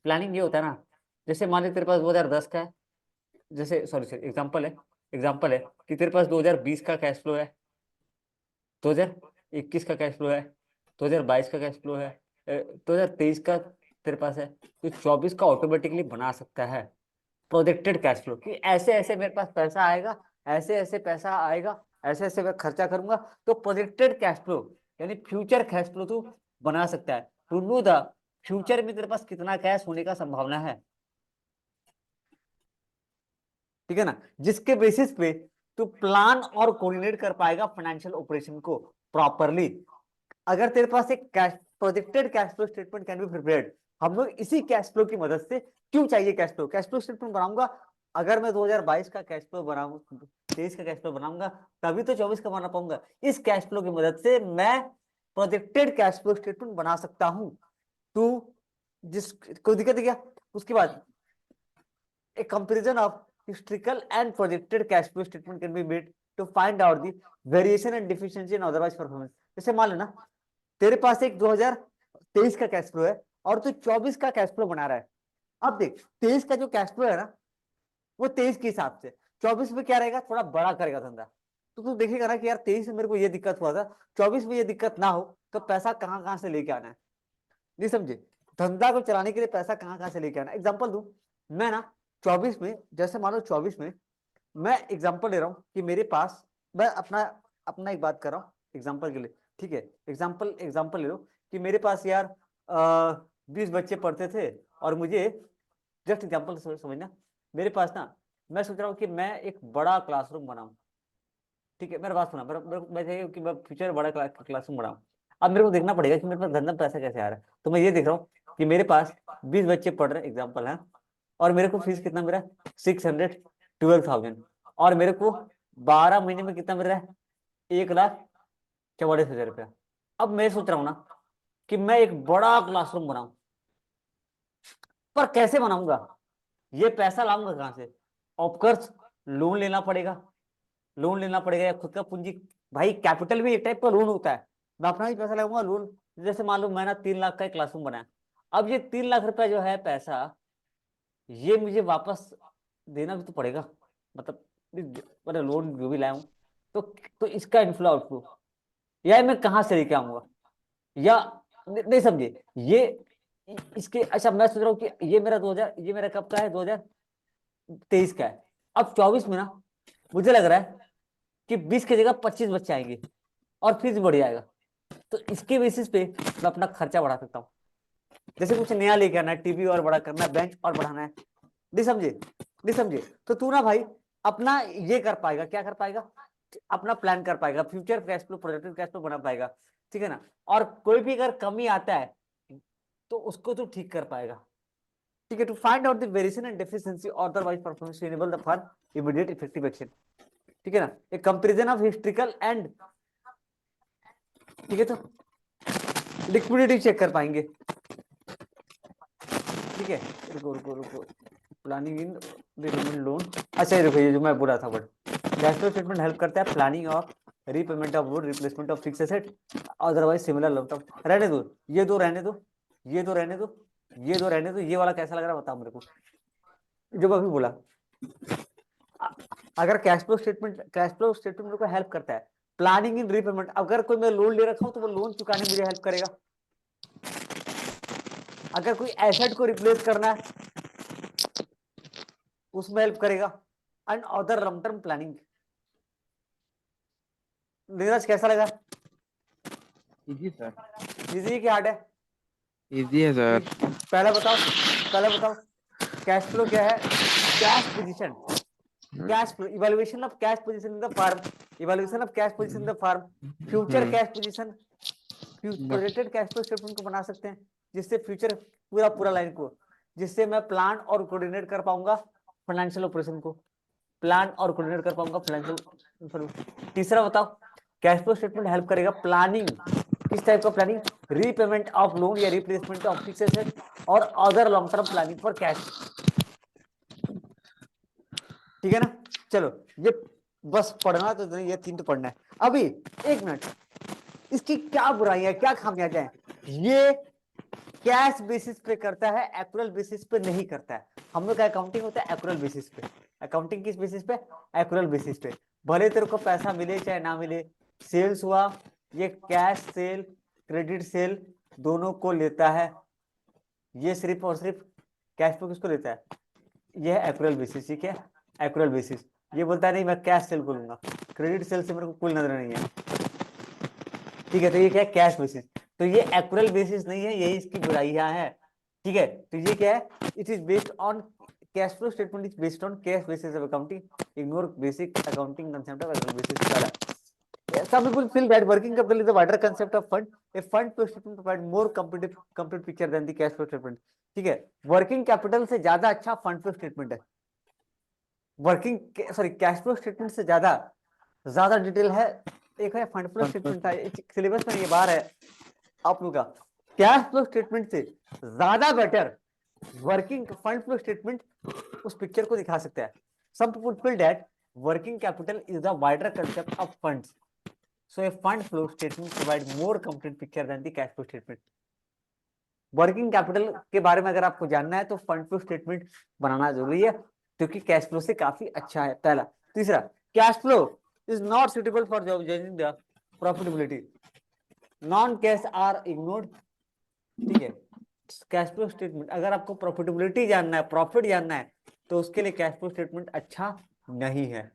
प्लानिंग ये होता है ना, जैसे मान ले तेरे पास 2010 का है, जैसे सॉरी एग्जांपल है कि तेरे पास 2020 का कैश फ्लो है, 2021 का कैश फ्लो है, 2022 का कैश फ्लो है, 2023 का तेरे पास है, तो 24 का ऑटोमेटिकली बना सकता है प्रोजेक्टेड कैश फ्लो, कि ऐसे ऐसे मेरे पास पैसा आएगा, ऐसे ऐसे पैसा आएगा, ऐसे ऐसे मैं खर्चा करूंगा। तो प्रोजेक्टेड कैश फ्लो यानी फ्यूचर कैश फ्लो तू बना सकता है, टू नो द फ्यूचर में तेरे पास कितना कैश होने का संभावना है, ठीक है ना। जिसके बेसिस पे तू प्लान और कोऑर्डिनेट कर पाएगा फाइनेंशियल ऑपरेशन को प्रॉपरली। अगर तेरे पास एक cash projected cash flow statement can be prepared, हम लोग इसी कैश फ्लो की मदद से, क्यों चाहिए कैश फ्लो स्टेटमेंट बनाऊंगा? अगर मैं 2022 का कैश फ्लो बनाऊंगा, 23 का कैश फ्लो बनाऊंगा, तभी तो 24 का बना पाऊंगा। इस कैश फ्लो की मदद से मैं प्रोजेक्टेड कैश फ्लो स्टेटमेंट बना सकता हूं। तू जिस कोई दिक्कत है क्या? उसके बाद a comparison of historical and projected cash flow statement can be made to find out the variation and deficiency in otherwise performance। जैसे मान लेना तेरे पास एक 2023 का कैश फ्लो है और तू 24 का कैश फ्लो बना रहा है। अब देख 23 का जो कैश फ्लो है ना, वो 23 के हिसाब से, 24 में क्या रहेगा, थोड़ा बड़ा करेगा धंधा। तो तू देखेगा ना कि यार 23 में मेरे को ये दिक्कत हुआ था, 24 में ये दिक्कत ना हो, तो पैसा कहाँ कहाँ से लेके आना है। नहीं समझे? धंधा को चलाने के लिए पैसा कहाँ कहाँ से लेके आना है। एग्जाम्पल दू मैं ना, 24 में, जैसे मान लो 24 में मैं एग्जांपल ले रहा हूं कि मेरे पास मैं अपना अपना एक बात कर रहा हूँ एग्जाम्पल के लिए, ठीक है, एग्जाम्पल ले लो कि मेरे पास यार 20 बच्चे पढ़ते थे और मुझे, जस्ट एग्जाम्पल समझना, मेरे पास ना, मैं सोच रहा हूँ कि मैं एक बड़ा क्लासरूम बनाऊं, ठीक है, मेरा बात सुना, मैं चाहिए कि मैं फ्यूचर में बड़ा क्लासरूम बनाऊं। अब मेरे को देखना पड़ेगा कि मेरे पास गंदा पैसा कैसे आ रहा है, तो मैं ये देख रहा हूँ कि मेरे पास 20 बच्चे पढ़ रहे एग्जाम्पल है, और मेरे को फीस कितना मिल रहा है, 612,000, और मेरे को 12 महीने में कितना मिल रहा है, 1,44,000 रुपया। अब मैं सोच रहा हूँ ना कि मैं एक बड़ा क्लासरूम बनाऊं, पर कैसे बनाऊंगा, ये पैसा लाऊंगा कहाँ से? ऑफकोर्स लोन लेना पड़ेगा, लोन लेना पड़ेगा या खुद का पूंजी, भाई कैपिटल भी एक टाइप का लोन होता है, मैं अपना ही पैसा लगाऊंगा लोन। जैसे मान लो मैंने 3 लाख का एक क्लासरूम बनाया, अब ये 3 लाख रुपया जो है पैसा, ये मुझे वापस देना भी तो पड़ेगा, मतलब मतलब लोन जो भी लाया हूँ, तो इसका इनफ्लो आउटफ्लो या मैं कहाँ से लेके आऊंगा, या नहीं समझे ये, इसके, अच्छा मैं सोच रहा हूँ कि ये मेरा 2000, ये मेरा कब का है, 2023 का है, अब 24 में ना मुझे लग रहा है कि 20 की जगह 25 बच्चे आएंगे और फीस बढ़ जाएगा, तो इसके बेसिस पे मैं अपना खर्चा बढ़ा सकता हूँ। जैसे कुछ नया लेके आना है, टीवी और बड़ा करना है, बेंच और बढ़ाना है, नहीं समझे, नहीं समझे, तो तू ना भाई अपना ये कर पाएगा, क्या कर पाएगा, अपना प्लान कर पाएगा, future cash flow, projected cash flow बना पाएगा, ठीक है ना, और कोई भी अगर कमी आता है तो उसको तू ठीक कर पाएगा, ठीक है, to find out the variation and deficiency otherwise performance to enable the firm immediate effective action, ठीक है ना, एक कंपैरिजन ऑफ हिस्ट्रिकल एंड, ठीक है, तो लिक्विडिटी चेक कर पाएंगे, ठीक है, रुको रुको रुको, प्लानिंग इन रिपेमेंट लोन, अच्छा ये देखो ये जो मैं बोला था word, cash flow statement help करता है planning of repayment of loan, replacement of fix asset, otherwise similar long term, रहने दो ये दो, रहने दो ये दो, रहने दो ये दो, रहने दो, ये वाला कैसा लग रहा है बताओ मेरे को, जो मैं अभी बोला, अगर कैश फ्लो स्टेटमेंट मेरे को हेल्प करता है, प्लानिंग इन रीपेमेंट, अगर कोई मैं लोन ले रखा हूं तो वो लोन चुकाने में मुझे हेल्प करेगा, अगर कोई एसेट को रिप्लेस करना है उसमें हेल्प करेगा, and other long term planning. Neeraj कैसा लगा, इजी सर, इजी की हार्ड है? इजी है सर। पहले बताओ, पहले बताओ कैश फ्लो क्या है, cash position, cash flow, evaluation of cash position in the firm, evaluation of cash position in the firm, future cash position, projected cash flow statement को बना सकते हैं जिससे फ्यूचर पूरा पूरा लाइन को, जिससे मैं प्लान और कोऑर्डिनेट कर पाऊंगा फाइनेंशियल ऑपरेशन को, प्लान और कोऑर्डिनेट कर पाऊंगा फाइनेंशियल। तीसरा बताओ, कैश फ्लो स्टेटमेंट हेल्प करेगा प्लानिंग, किस टाइप का प्लानिंग, रीपेमेंट ऑफ लोन या रिप्लेसमेंट ऑफ फिक्स्ड एसेट और other long term planning for cash, ठीक है ना, चलो ये बस पढ़ना तो नहीं, ये 3 तो पढ़ना है अभी, 1 मिनट, इसकी क्या बुराइयां क्या खामियां हैं, ये कैश बेसिस पे करता है, एक्चुअल बेसिस पे नहीं करता है, हम लोग का अकाउंटिंग होता है एक्चुअल बेसिस पे, अकाउंटिंग किस बेसिस पे, एक्चुअल बेसिस पे, भले तेरे को पैसा मिले चाहे ना मिले, सेल्स हुआ, ये कैश सेल क्रेडिट सेल दोनों को लेता है, ये सिर्फ और सिर्फ कैश फ्लो किसको लेता है, ये है एक्चुअल बेसिस, ठीक है, एक्चुअल बेसिस, ये बोलता है नहीं मैं कैश सेल को लूंगा, क्रेडिट सेल से मेरे को कोई नजर नहीं है, ठीक है, तो ये क्या है, कैश बेसिस, तो ये एक्चुअल बेसिस नहीं है, यही इसकी बुराइयां हैं, ठीक है, तो ये क्या है, it is based on cash flow statement is based on cash basis of accounting, ignore basic accounting concept of actual basis वाला। Some people feel that working capital is a wider concept of fund. A fund flow statement provides more complete picture than the cash flow statement. ठीक है, वर्किंग कैपिटल से ज्यादा अच्छा फंड फ्लो स्टेटमेंट है, working sorry cash flow statement से ज्यादा डिटेल है, एक है फंड फ्लो स्टेटमेंट था, सिलेबस में ये बार है आप लोग का, कैश फ्लो स्टेटमेंट से ज्यादा better working fund flow statement उस पिक्चर को दिखा सकता है। Some people feel that working capital is the wider concept of funds, so a fund flow statement provide more complete picture than the cash flow statement। Working capital के बारे में अगर आपको जानना है तो फंड फ्लो स्टेटमेंट बनाना जरूरी है, क्योंकि कैश फ्लो से काफी अच्छा है, पहला। तीसरा, cash flow is not suitable for judging the profitability, non cash are ignored, ठीक है, कैश फ्लो स्टेटमेंट अगर आपको प्रॉफिटेबिलिटी जानना है, प्रॉफिट जानना है, तो उसके लिए कैश फ्लो स्टेटमेंट अच्छा नहीं है,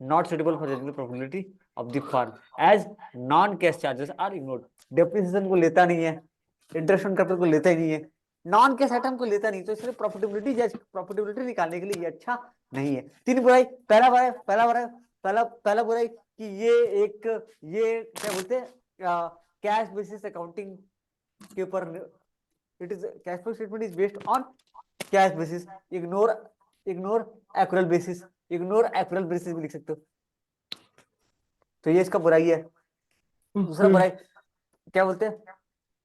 not suitable for judging the profitability of the firm as non-cash charges are ignored. Depreciation को लेता नहीं है, interest on capital को लेता ही नहीं है, नॉन कैश आइटम को लेता नहीं, तो इसलिए प्रॉफिटेबिलिटी निकालने के लिए ये अच्छा नहीं है। तीन बुराई, पहला बुराई कि ये क्या बोलते हैं कैश बेसिस अकाउंटिंग के ऊपर, it is cash flow statement is based on cash basis, ignore accrual basis भी लिख सकते हो, तो ये इसका बुराई है। दूसरा बुराई क्या बोलते हैं,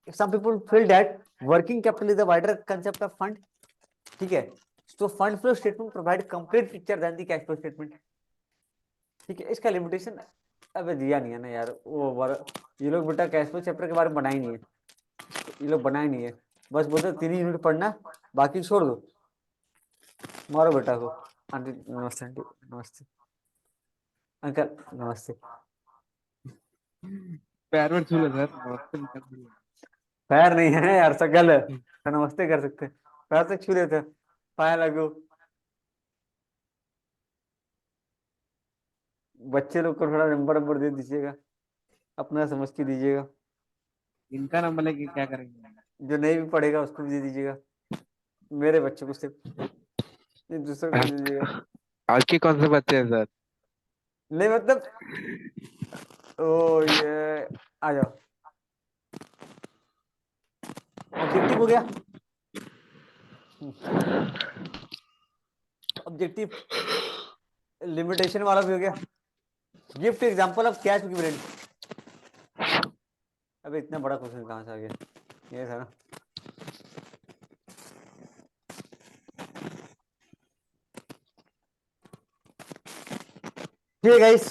some people feel that working capital is a wider concept of fund, ठीक है, तो fund flow statement provide complete picture than the cash flow statement, ठीक है। इसका लिमिटेशन अबे दिया नहीं है ना यार, ये लोग बेटा कैश फ्लो चैप्टर के बारे में बनाए नहीं है, ये लोग बनाए नहीं है, बस बोलते 3 यूनिट पढ़ना बाकी छोड़ दो, मारो बेटा को। आंटी नमस्ते, आंटी नमस्ते, अंकल नमस्ते, पैर में छू लो सर, नमस्ते भी कर दो। पैर नहीं है यार, सकल है तो नमस्ते कर सकते, पैर से छू लेते, पाया लगो। बच्चे लोग को थोड़ा नंबर दे दीजिएगा, अपना समझ के दीजिएगा, इनका नंबर लेके क्या करेंगे? जो नहीं भी पढ़ेगा उसको भी दे दीजिएगा, मेरे बच्चों को सिर्फ, दूसरों को दे दीजिएगा। आपके कौन से बच्चे हैं सर? नहीं मतलब, ओ ये आ जाओ, ऑब्जेक्टिव हो गया, ऑब्जेक्टिव लिमिटेशन वाला भी हो गया, gift example of cash equivalent. अबे इतना बड़ा क्वेश्चन कहाँ से आ गया, ये था ना। ठीक है गाइस,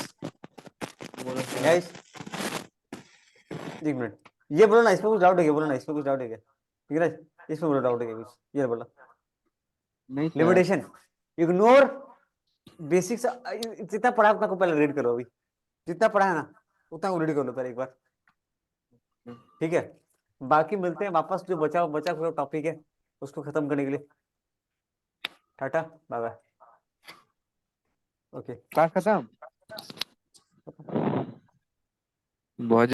एक मिनट, ये बोलो ना, इसमें कुछ डाउट है क्या, बोलो ना इसमें कुछ डाउट है क्या, ठीक है ना, इसमें बोलो डाउट है क्या कुछ, ये बोलो। नहीं सर। लिमिटेशन, इग्नोर बेसिक्स, जितना पढ़ा उतना को पहले रीड करो, अभी जितना पढ़ा है ना उतना को रीड कर लो पहले एक बार, ठीक है। बाकी मिलते हैं वापस, जो बचा हुआ टॉपिक है उसको खत्म करने के लिए। Tata bye bye, okay class खत्म। बहुत